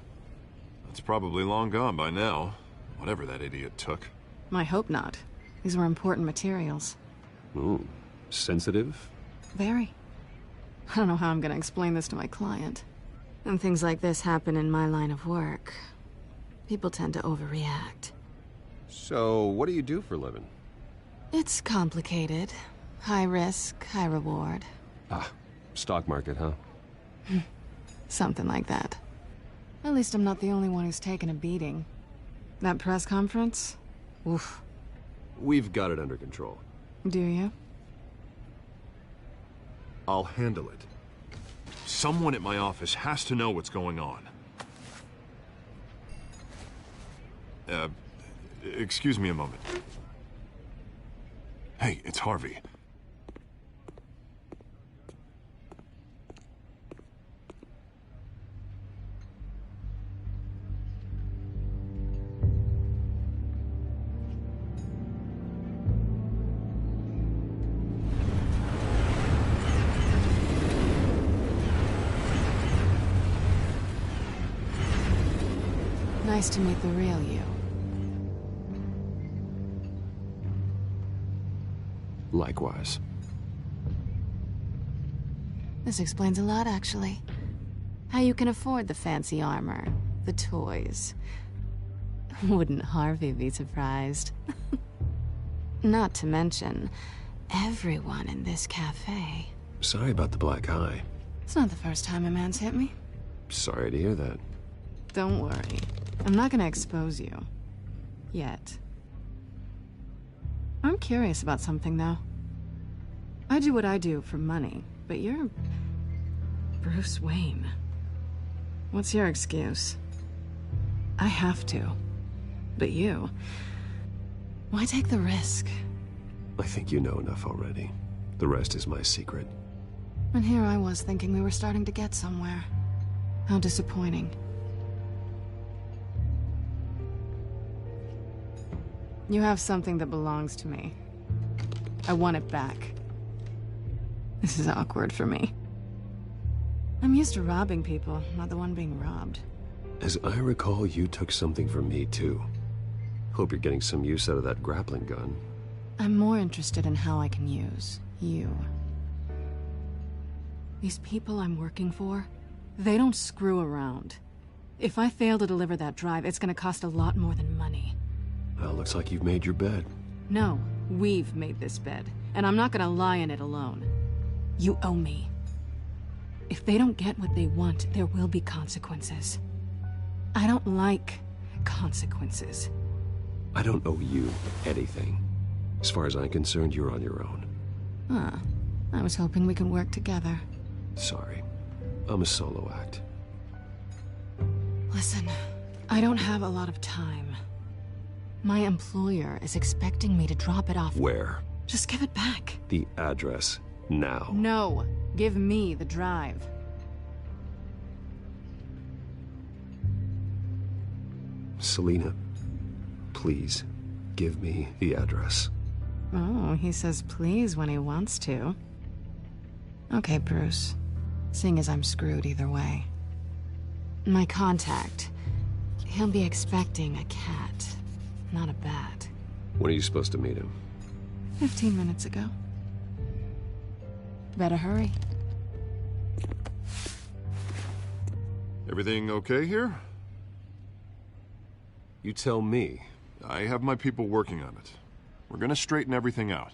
It's probably long gone by now, whatever that idiot took. I hope not. These were important materials. Ooh, sensitive? Very. I don't know how I'm gonna explain this to my client. When things like this happen in my line of work, people tend to overreact. So, what do you do for a living? It's complicated. High risk, high reward. Ah, stock market, huh? Something like that. At least I'm not the only one who's taken a beating. That press conference? Oof. We've got it under control. Do you? I'll handle it. Someone at my office has to know what's going on. Excuse me a moment. Hey, it's Harvey. Nice to meet the real you. Likewise. This explains a lot, actually. How you can afford the fancy armor, the toys. Wouldn't Harvey be surprised? Not to mention, everyone in this cafe. Sorry about the black eye. It's not the first time a man's hit me. Sorry to hear that. Don't worry. I'm not gonna expose you. Yet. I'm curious about something, though. I do what I do for money, but you're... Bruce Wayne. What's your excuse? I have to. But you... Why take the risk? I think you know enough already. The rest is my secret. And here I was thinking we were starting to get somewhere. How disappointing. You have something that belongs to me. I want it back. This is awkward for me. I'm used to robbing people, not the one being robbed. As I recall, you took something from me, too. Hope you're getting some use out of that grappling gun. I'm more interested in how I can use you. These people I'm working for, they don't screw around. If I fail to deliver that drive, it's gonna cost a lot more than money. Well, looks like you've made your bed. No, we've made this bed, and I'm not gonna lie in it alone. You owe me. If they don't get what they want, there will be consequences. I don't like consequences. I don't owe you anything. As far as I'm concerned, you're on your own. Huh. I was hoping we could work together. Sorry. I'm a solo act. Listen, I don't have a lot of time. My employer is expecting me to drop it off. Where? Just give it back. The address, now. No. Give me the drive. Selina, please, give me the address. Oh, he says please when he wants to. Okay, Bruce. Seeing as I'm screwed either way. My contact. He'll be expecting a cat, not a bat. When are you supposed to meet him? 15 minutes ago. Better hurry. Everything okay here? You tell me. I have my people working on it. We're gonna straighten everything out.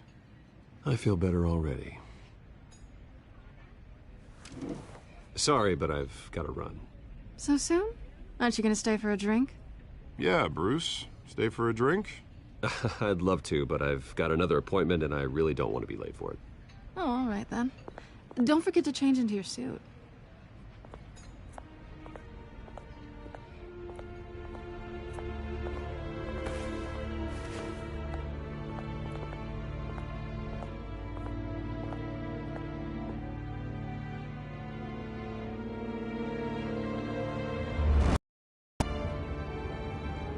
I feel better already. Sorry, but I've got to run. So soon? Aren't you gonna stay for a drink? Yeah, Bruce. Stay for a drink? I'd love to, but I've got another appointment and I really don't want to be late for it. Oh, all right then. Don't forget to change into your suit.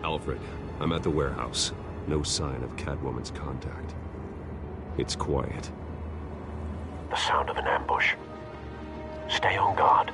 Alfred, I'm at the warehouse. No sign of Catwoman's contact. It's quiet. The sound of an ambush. Stay on guard.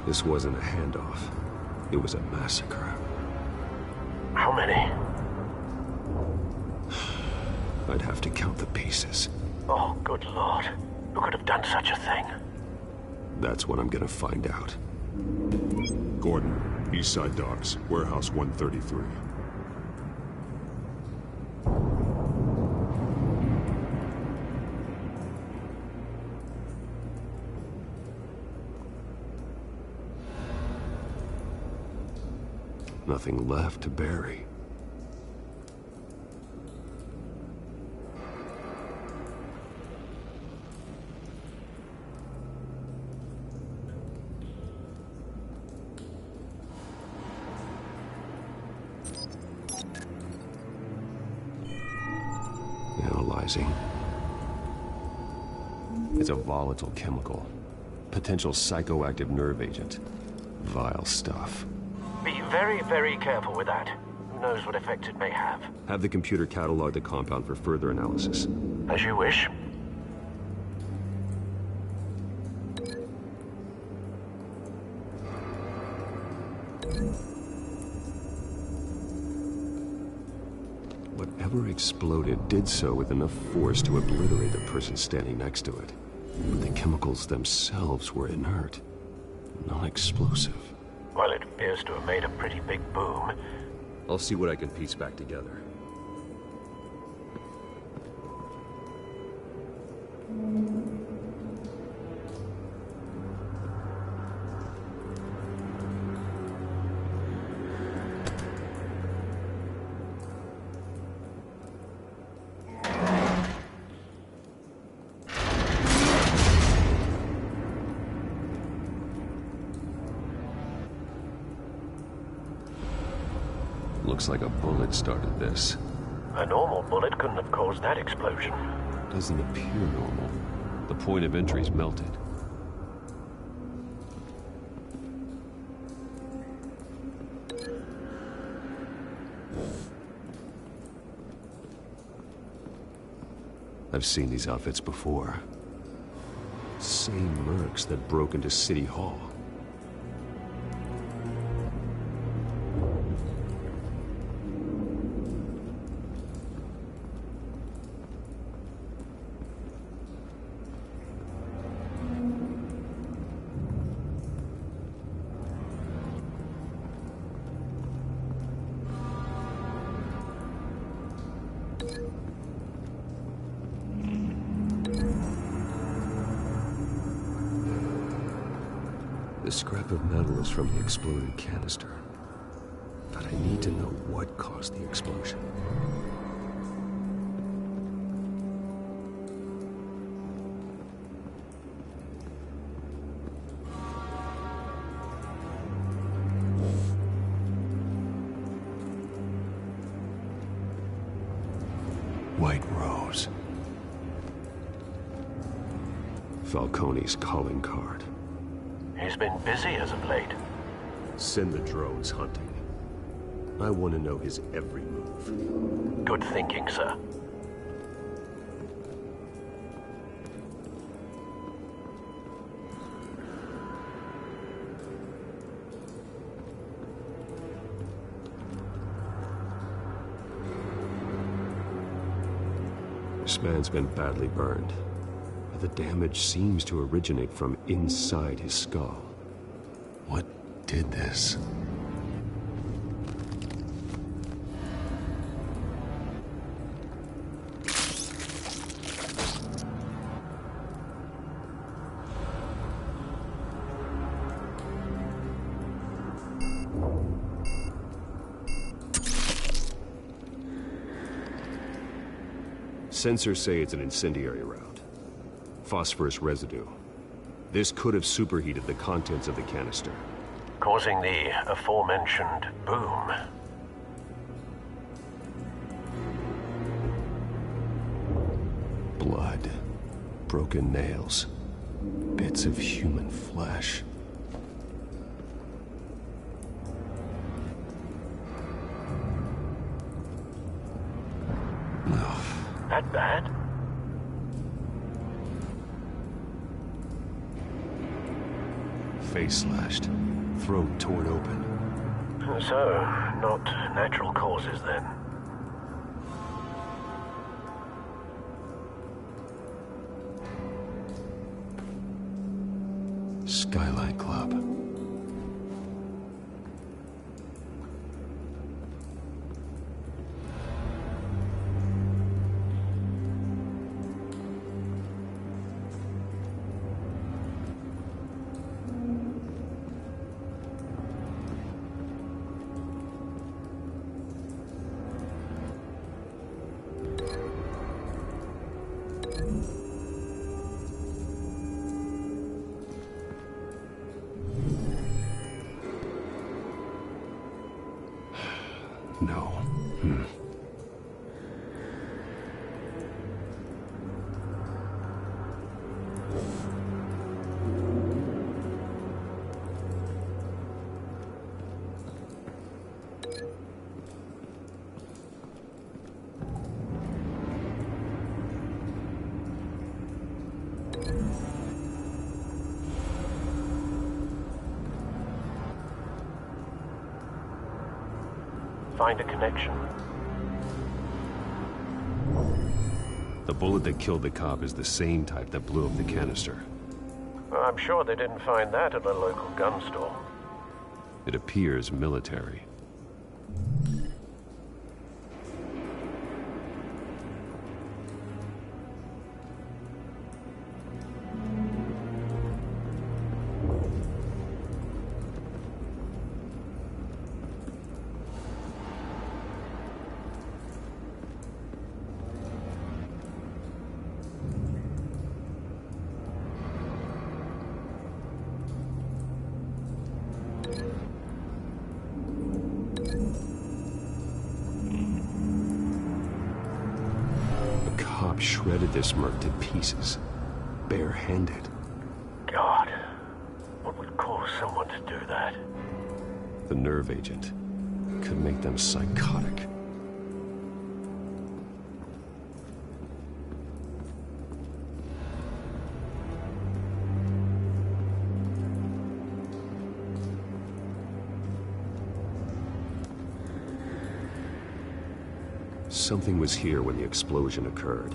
This wasn't a handoff. It was a massacre. How many? I'd have to count the pieces. Oh, good Lord. Who could have done such a thing? That's what I'm gonna find out. Gordon, Eastside Docks, Warehouse 133. Nothing left to bury. Analyzing. It's a volatile chemical. Potential psychoactive nerve agent. Vile stuff. Be very, very careful with that. Who knows what effect it may have. Have the computer catalog the compound for further analysis. As you wish. Whatever exploded did so with enough force to obliterate the person standing next to it. But the chemicals themselves were inert, non-explosive. Well, it appears to have made a pretty big boom. I'll see what I can piece back together. Looks like a bullet started this. A normal bullet couldn't have caused that explosion. Doesn't appear normal. The point of entry's melted. I've seen these outfits before. Same mercs that broke into City Hall. The scrap of metal is from the exploded canister. But I need to know what caused the explosion. White Rose. Falcone's calling card. He's been busy as of late. Send the drones hunting. I want to know his every move. Good thinking, sir. This man's been badly burned. The damage seems to originate from inside his skull. What did this? Sensors say it's an incendiary round. Phosphorus residue. This could have superheated the contents of the canister, causing the aforementioned boom. Blood, broken nails, bits of human flesh. That bad? Face slashed, throat torn open. So, not natural causes then. Skyline Club. No. Find a connection. The bullet that killed the cop is the same type that blew up the canister. Well, I'm sure they didn't find that at the local gun store. It appears military. Shredded this merc to pieces, barehanded. God, what would cause someone to do that? The nerve agent could make them psychotic. Something was here when the explosion occurred.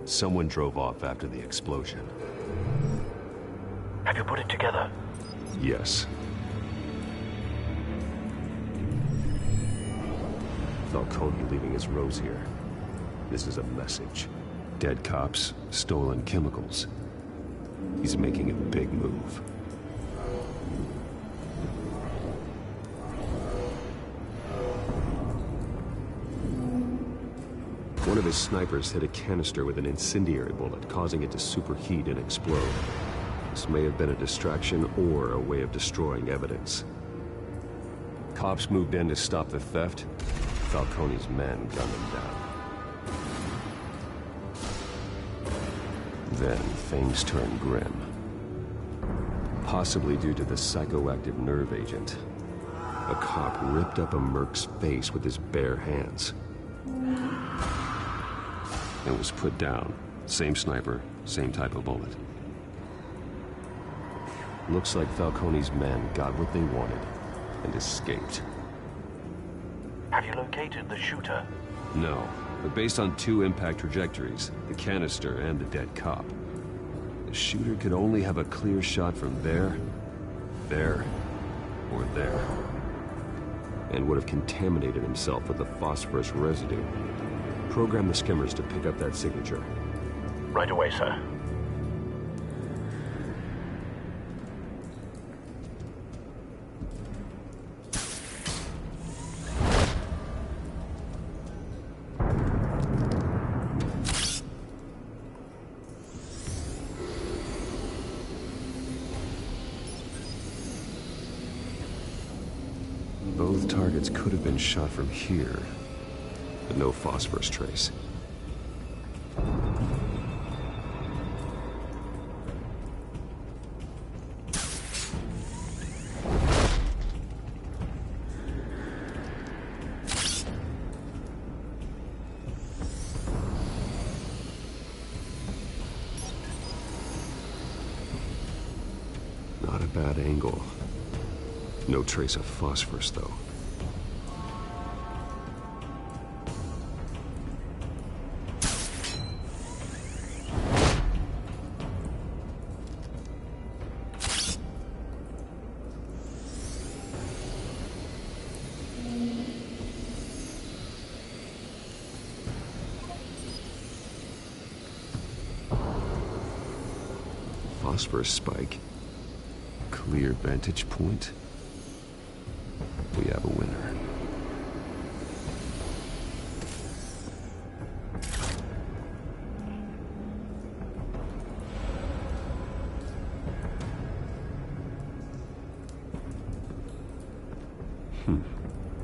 Someone drove off after the explosion. Have you put it together? Yes. Falcone leaving his rose here. This is a message. Dead cops, stolen chemicals. He's making a big move. One of his snipers hit a canister with an incendiary bullet, causing it to superheat and explode. This may have been a distraction or a way of destroying evidence. Cops moved in to stop the theft. Falcone's men gunned him down. Then things turned grim. Possibly due to the psychoactive nerve agent. A cop ripped up a merc's face with his bare hands. And was put down. Same sniper, same type of bullet. Looks like Falcone's men got what they wanted and escaped. Have you located the shooter? No, but based on two impact trajectories, the canister and the dead cop, the shooter could only have a clear shot from there, or there, and would have contaminated himself with the phosphorus residue. Program the skimmers to pick up that signature. Right away, sir. Both targets could have been shot from here, but no phosphorus trace. bad angle. No trace of phosphorus, though. Phosphorus spike. Clear vantage point. We have a winner.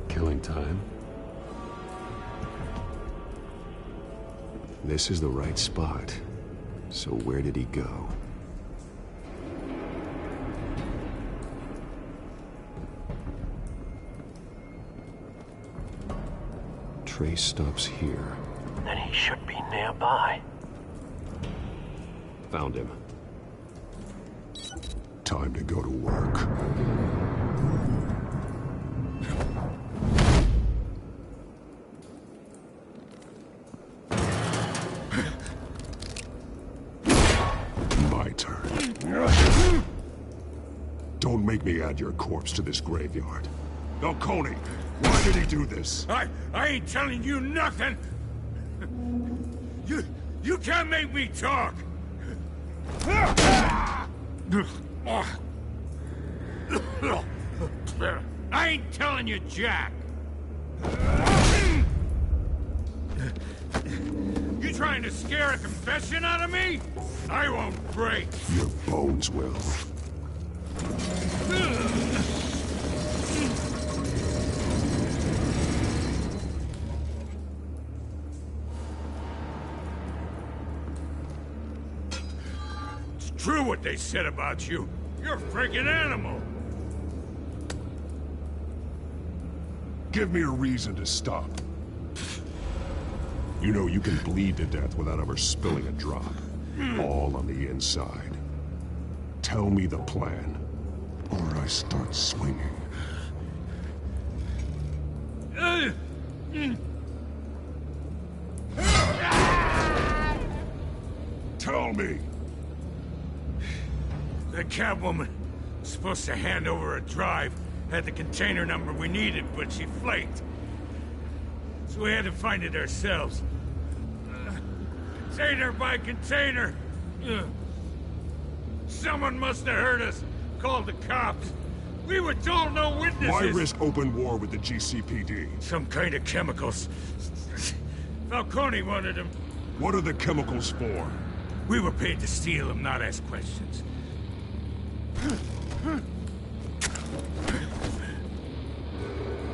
Killing time. This is the right spot. So where did he go? Trace stops here. Then he should be nearby. Found him. Time to go to work. My turn. Don't make me add your corpse to this graveyard. Falcone, why did he do this? I ain't telling you nothing! You can't make me talk! I ain't telling you jack! You trying to scare a confession out of me? I won't break! Your bones will. It's true what they said about you. You're a freaking animal! Give me a reason to stop. You know you can bleed to death without ever spilling a drop. All on the inside. Tell me the plan, or I start swinging. Tell me! The Catwoman was supposed to hand over a drive, had the container number we needed, but she flaked. So we had to find it ourselves. Container by container. Someone must have heard us, called the cops. We were told no witnesses. Why risk open war with the GCPD? Some kind of chemicals. Falcone wanted them. What are the chemicals for? We were paid to steal them, not ask questions.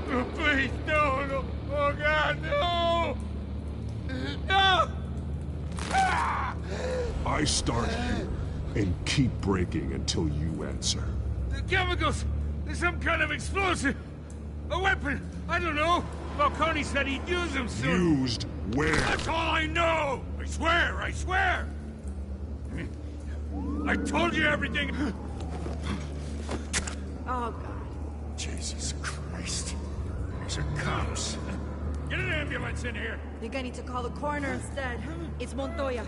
Oh, please, no. Oh, God, no! No! I start here and keep breaking until you answer. The chemicals! There's some kind of explosive! A weapon! I don't know! Falcone said he'd use them soon! Used where? That's all I know! I swear! I told you everything! Oh, God. Jesus Christ. These are cops. Get an ambulance in here! Think I need to call the coroner instead. It's Montoya.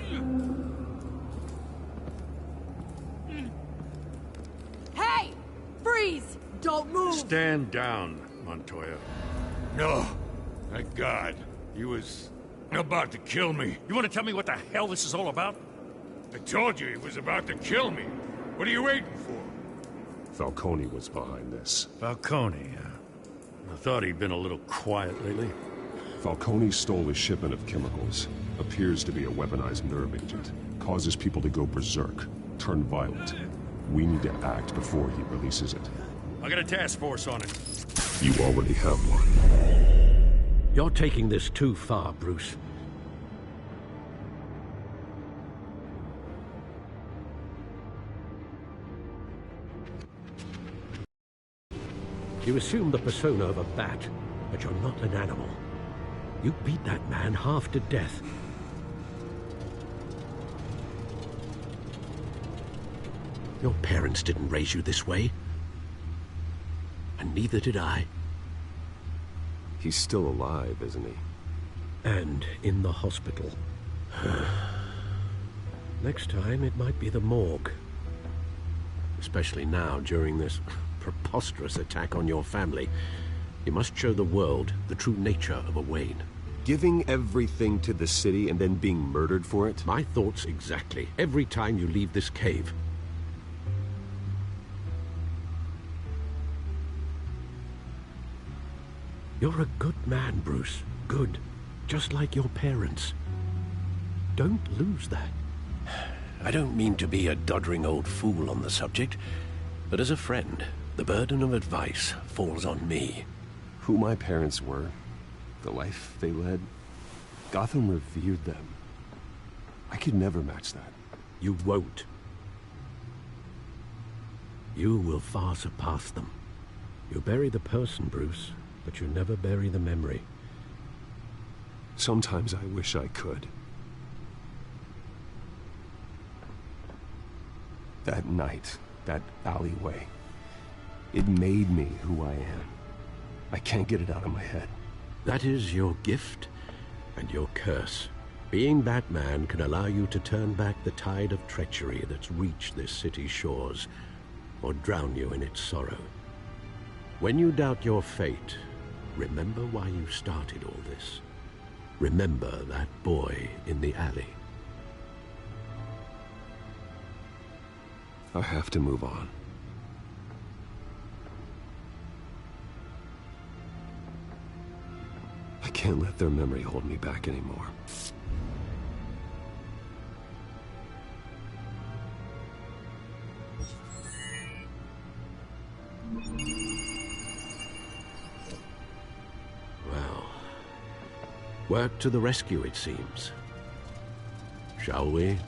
Hey! Freeze! Don't move! Stand down, Montoya. No. Thank God. He was about to kill me. You want to tell me what the hell this is all about? I told you he was about to kill me. What are you waiting for? Falcone was behind this. Falcone, I thought he'd been a little quiet lately. Falcone stole a shipment of chemicals. Appears to be a weaponized nerve agent. Causes people to go berserk, turn violent. We need to act before he releases it. I got a task force on it. You already have one. You're taking this too far, Bruce. You assume the persona of a bat, but you're not an animal. You beat that man half to death. Your parents didn't raise you this way. And neither did I. He's still alive, isn't he? And in the hospital. Next time, it might be the morgue. Especially now, during this preposterous attack on your family. You must show the world the true nature of a Wayne. Giving everything to the city and then being murdered for it? My thoughts exactly. Every time you leave this cave. You're a good man, Bruce. Good. Just like your parents. Don't lose that. I don't mean to be a doddering old fool on the subject, but as a friend, the burden of advice falls on me. Who my parents were, the life they led, Gotham revered them. I could never match that. You won't. You will far surpass them. You bury the person, Bruce, but you never bury the memory. Sometimes I wish I could. That night, that alleyway, it made me who I am. I can't get it out of my head. That is your gift and your curse. Being Batman can allow you to turn back the tide of treachery that's reached this city's shores, or drown you in its sorrow. When you doubt your fate, remember why you started all this. Remember that boy in the alley. I have to move on. I can't let their memory hold me back anymore. Well, work to the rescue, it seems. Shall we?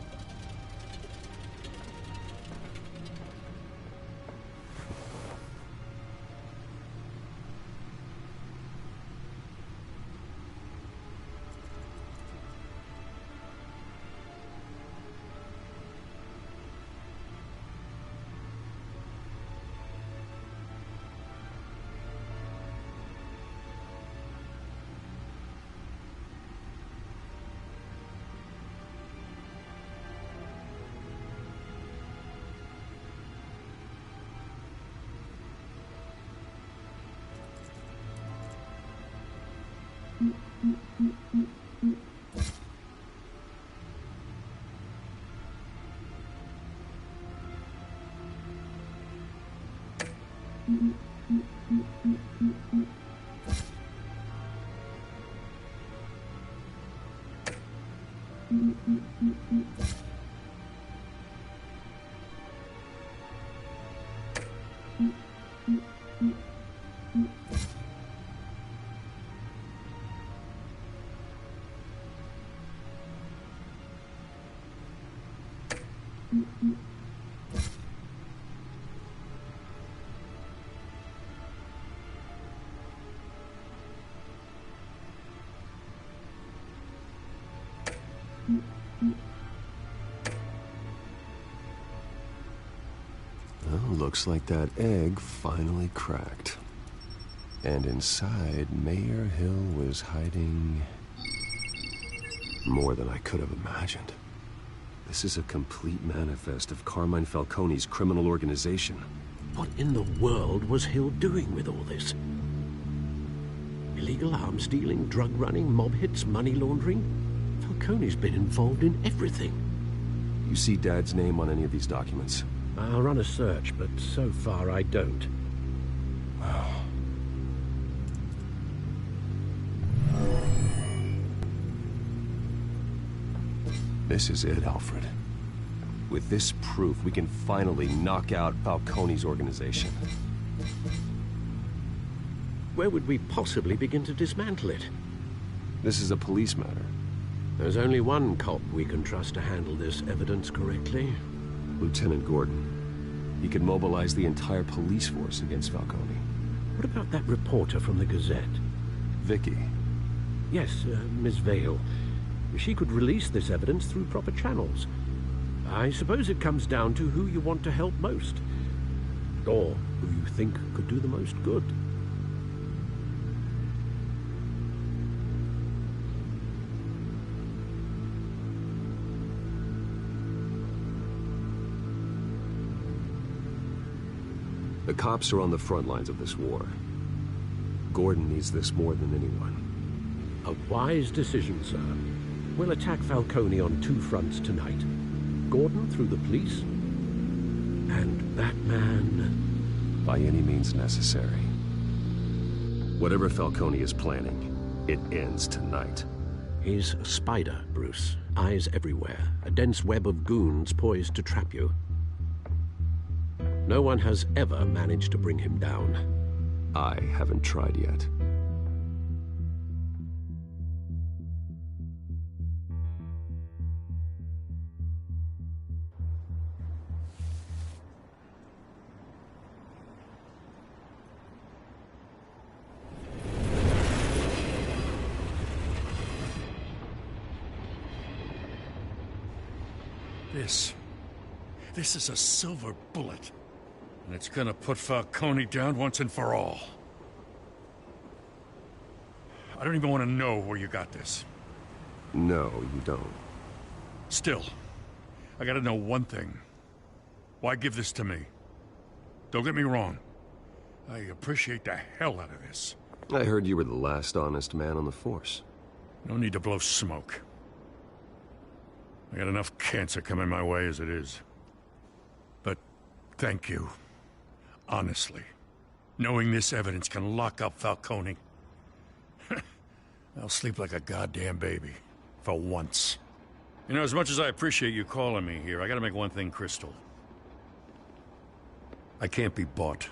Well, looks like that egg finally cracked. And inside, Mayor Hill was hiding more than I could have imagined. This is a complete manifest of Carmine Falcone's criminal organization. What in the world was Hill doing with all this? Illegal arms dealing, drug running, mob hits, money laundering? Falcone's been involved in everything. You see Dad's name on any of these documents? I'll run a search, but so far I don't. This is it, Alfred. With this proof, we can finally knock out Falcone's organization. Where would we possibly begin to dismantle it? This is a police matter. There's only one cop we can trust to handle this evidence correctly. Lieutenant Gordon. He could mobilize the entire police force against Falcone. What about that reporter from the Gazette? Vicky. Yes, Miss Vale. She could release this evidence through proper channels. I suppose it comes down to who you want to help most. Or who you think could do the most good. The cops are on the front lines of this war. Gordon needs this more than anyone. A wise decision, sir. We'll attack Falcone on 2 fronts tonight. Gordon through the police, and Batman... by any means necessary. Whatever Falcone is planning, it ends tonight. He's a spider, Bruce. Eyes everywhere. A dense web of goons poised to trap you. No one has ever managed to bring him down. I haven't tried yet. This is a silver bullet. And it's gonna put Falcone down once and for all. I don't even want to know where you got this. No, you don't. Still, I gotta know one thing. Why give this to me? Don't get me wrong. I appreciate the hell out of this. I heard you were the last honest man on the force. No need to blow smoke. I got enough cancer coming my way as it is. But thank you. Honestly. Knowing this evidence can lock up Falcone. I'll sleep like a goddamn baby. For once. You know, as much as I appreciate you calling me here, I gotta make one thing crystal. I can't be bought.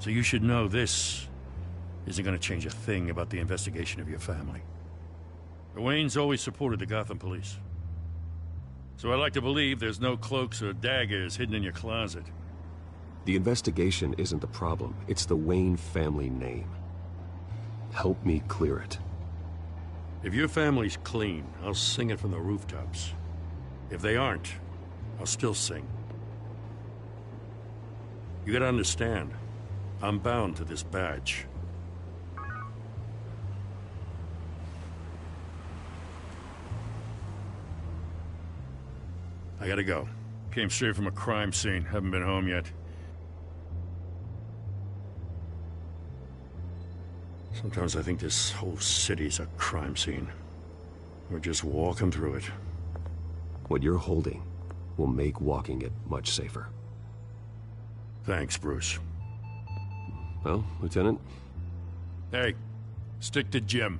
So you should know this isn't gonna change a thing about the investigation of your family. The Waynes always supported the Gotham police. So I like to believe there's no cloaks or daggers hidden in your closet. The investigation isn't the problem. It's the Wayne family name. Help me clear it. If your family's clean, I'll sing it from the rooftops. If they aren't, I'll still sing. You gotta understand, I'm bound to this badge. I gotta go. Came straight from a crime scene. Haven't been home yet. Sometimes I think this whole city's a crime scene. We're just walking through it. What you're holding will make walking it much safer. Thanks, Bruce. Well, Lieutenant? Hey, stick to Jim.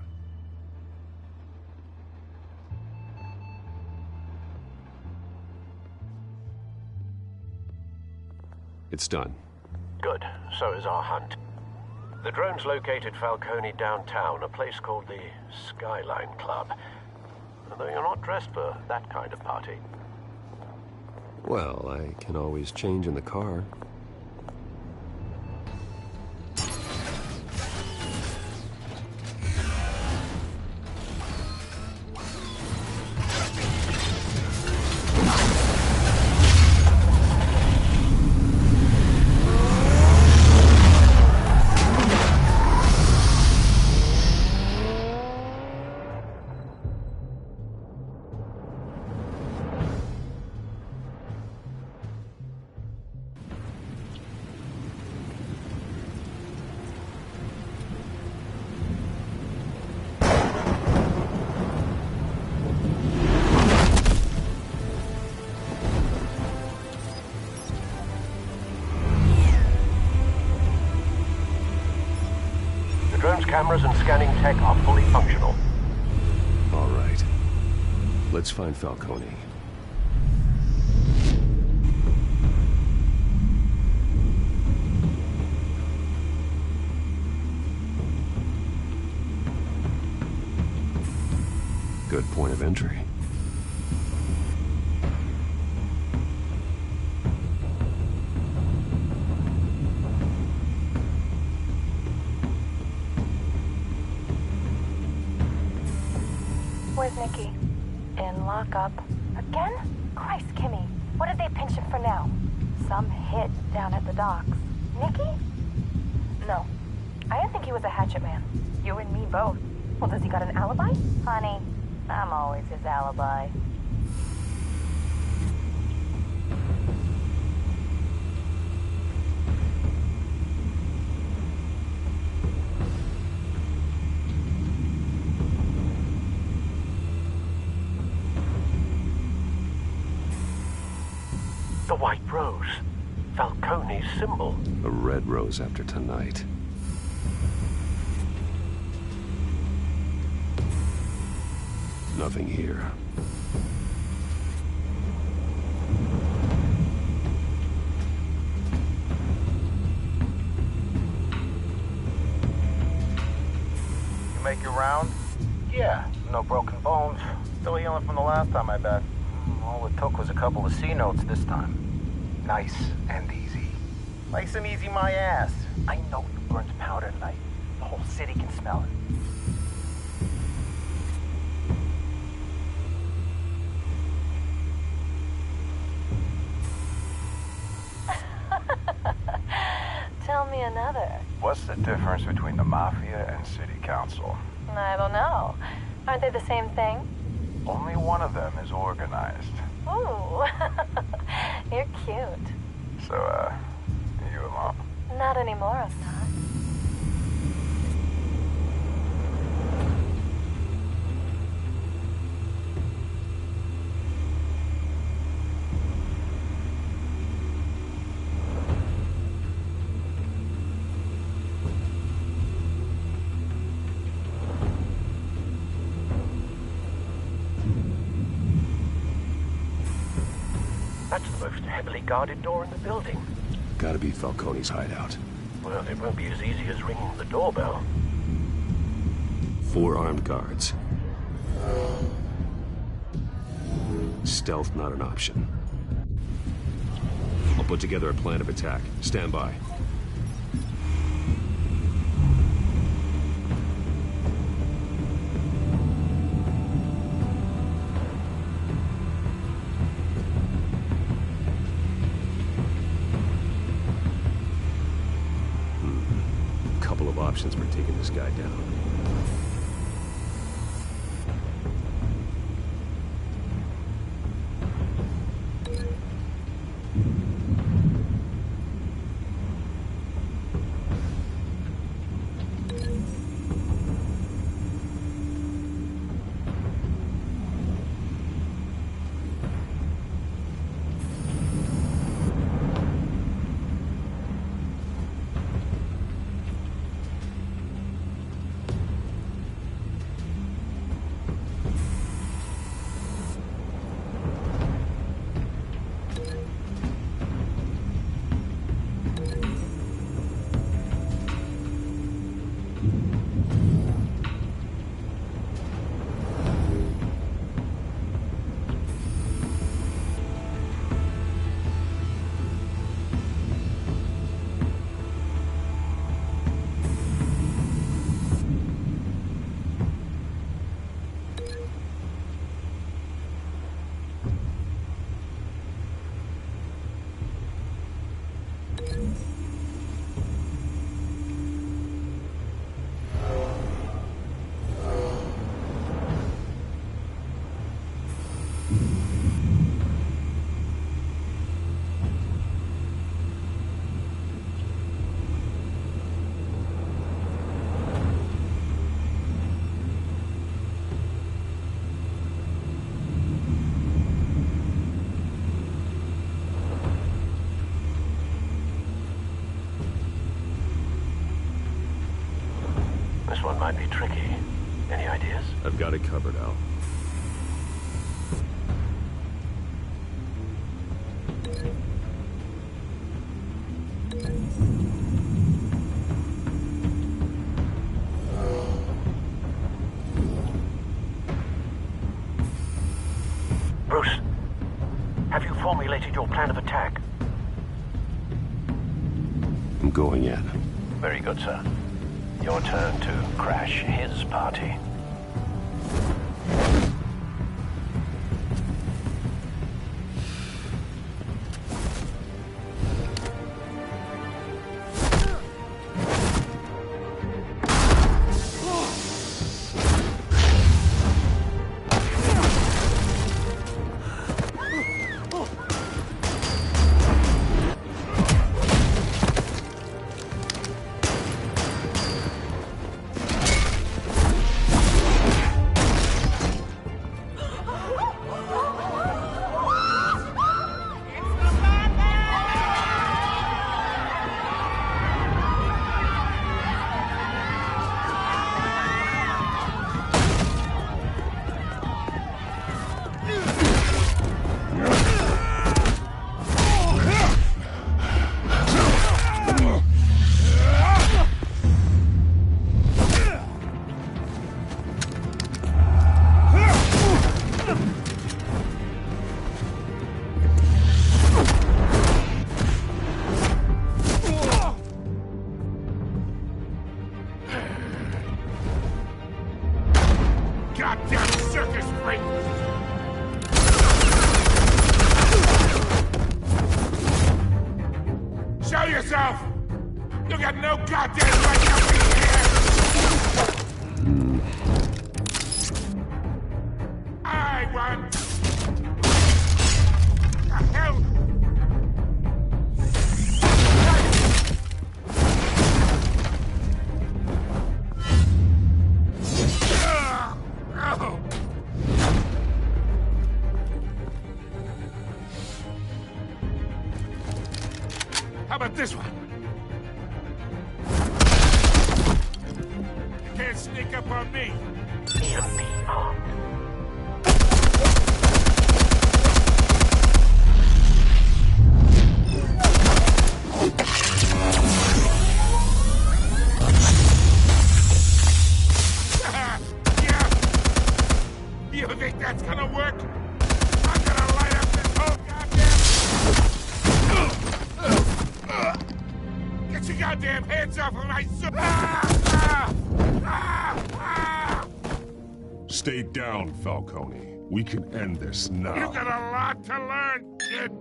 It's done. Good. So is our hunt. The drones located Falcone downtown, a place called the Skyline Club. Although you're not dressed for that kind of party. Well, I can always change in the car. Cameras and scanning tech are fully functional. All right. Let's find Falcone. Good point of entry. Where's Nikki? In lockup. Again? for now. Some hit down at the docks. Nicky? No. I didn't think he was a hatchet man. You and me both. Well, does he got an alibi? Honey, I'm always his alibi. The white rose. Falcone's symbol. A red rose after tonight. Nothing here. You make your round? Yeah, no broken bones. Still healing from the last time, I bet. All it took was a couple of C notes this time. Nice and easy. Nice and easy my ass. I know you burned powder tonight. The whole city can smell it. Tell me another. What's the difference between the Mafia and City Council? I don't know. Aren't they the same thing? Only one of them is organized. Ooh. You're cute. So, you alone? Not anymore, I'm not. That's the most heavily guarded door in the building. Gotta be Falcone's hideout. Well, it won't be as easy as ringing the doorbell. 4 armed guards. Stealth not an option. I'll put together a plan of attack. Stand by. Couple of options for taking this guy down. This one might be tricky. Any ideas? I've got it covered, Al. Bruce, have you formulated your plan of attack? I'm going in. Very good, sir. Your turn to crash his party. You got no goddamn right to be here! I want... The hell? How about this one? You can't sneak up on me. EMP armed. Yeah. You think that's gonna work? I'm gonna light up this whole goddamn... Get your goddamn hands off of my son! Stay down, Falcone. We can end this now. You got a lot to learn, kid.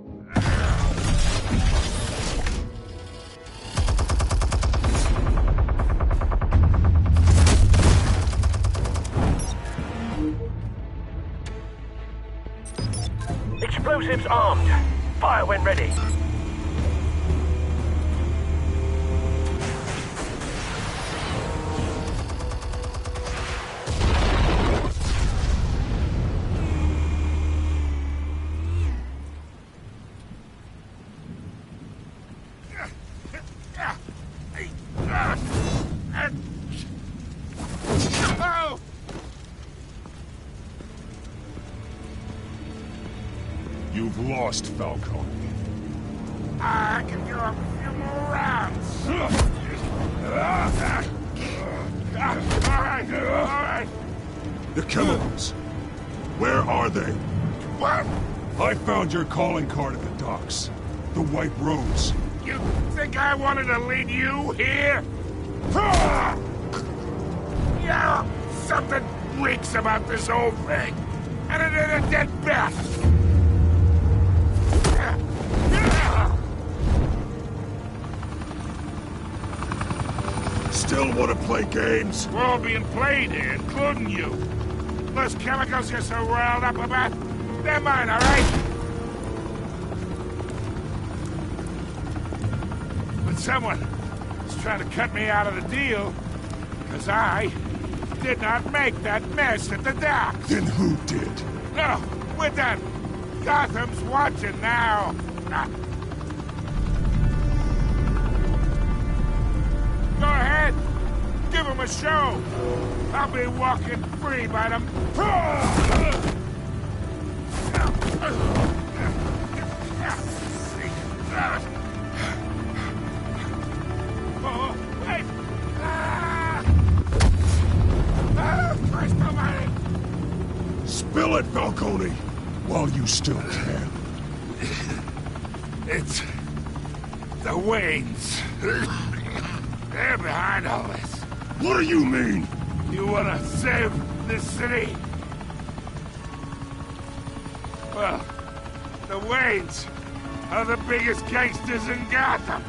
Explosives armed. Fire when ready. Oh! You've lost, Falcone. I can do a few more rounds. All right. The chemicals. Where are they? What? I found your calling card at the docks. The White Rose. You think I wanted to lead you here? Yeah, something reeks about this whole thing. And it ain't a dead bat. Still want to play games? We're all being played here, including you. Those chemicals you're so riled up about, they're mine, all right? But someone is trying to cut me out of the deal, because I did not make that mess at the docks. Then who did? No, we're done. Gotham's watching now. Go ahead. Give him a show. I'll be walking free by them. Oh, wait. Christ almighty. Spill it, Falcone, while you still can. It's the Waynes. They're behind all this. What do you mean? You wanna save this city? Well, the Waynes are the biggest gangsters in Gotham.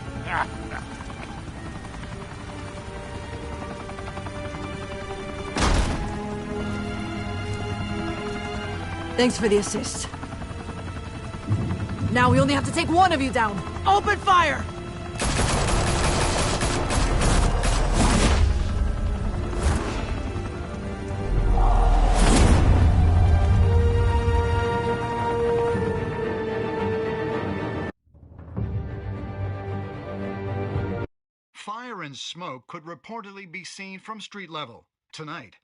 Thanks for the assist. Now we only have to take one of you down. Open fire! Fire and smoke could reportedly be seen from street level. Tonight,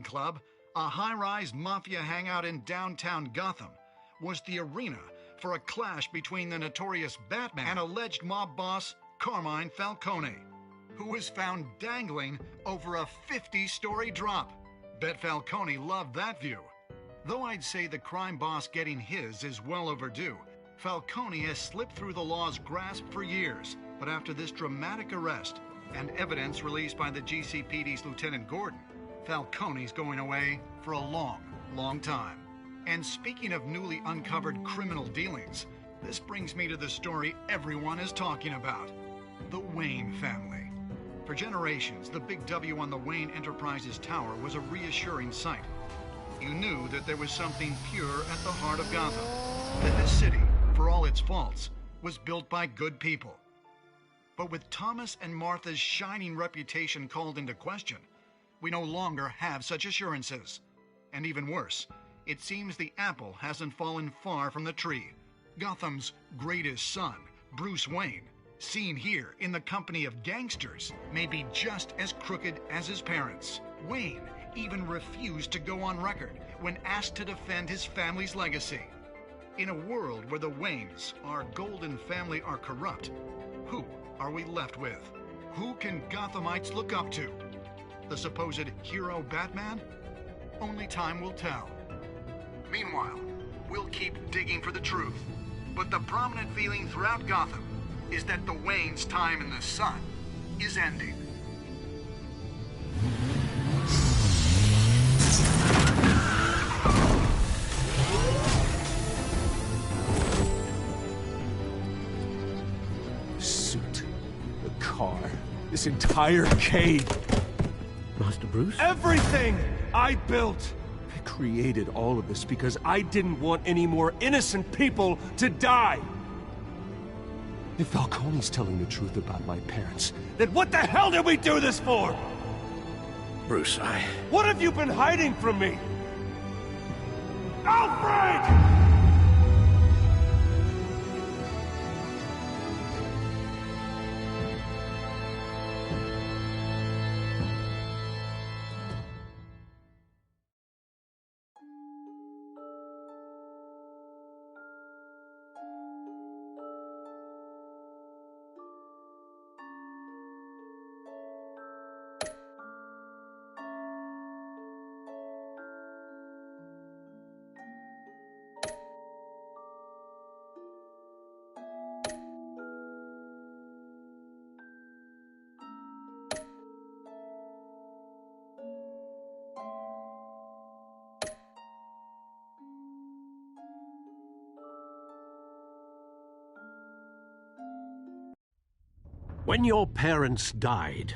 Club, a high-rise mafia hangout in downtown Gotham, was the arena for a clash between the notorious Batman and alleged mob boss Carmine Falcone, who was found dangling over a 50-story drop. Bet Falcone loved that view. Though I'd say the crime boss getting his is well overdue, Falcone has slipped through the law's grasp for years. But after this dramatic arrest and evidence released by the GCPD's Lieutenant Gordon, Falcone's going away for a long, long time. And speaking of newly uncovered criminal dealings, this brings me to the story everyone is talking about. the Wayne family. For generations, the big W on the Wayne Enterprises tower was a reassuring sight. You knew that there was something pure at the heart of Gotham, that this city, for all its faults, was built by good people. But with Thomas and Martha's shining reputation called into question, we no longer have such assurances. And even worse, it seems the apple hasn't fallen far from the tree. Gotham's greatest son, Bruce Wayne, seen here in the company of gangsters, may be just as crooked as his parents. Wayne even refused to go on record when asked to defend his family's legacy. In a world where the Waynes, our golden family, are corrupt, who are we left with? Who can Gothamites look up to? The supposed hero Batman? Only time will tell. Meanwhile, we'll keep digging for the truth. But the prominent feeling throughout Gotham is that the Waynes' time in the sun is ending. The suit, the car, this entire cave. Master Bruce? Everything I built! I created all of this because I didn't want any more innocent people to die! If Falcone's telling the truth about my parents, then what the hell did we do this for? Bruce, What have you been hiding from me? Alfred! When your parents died,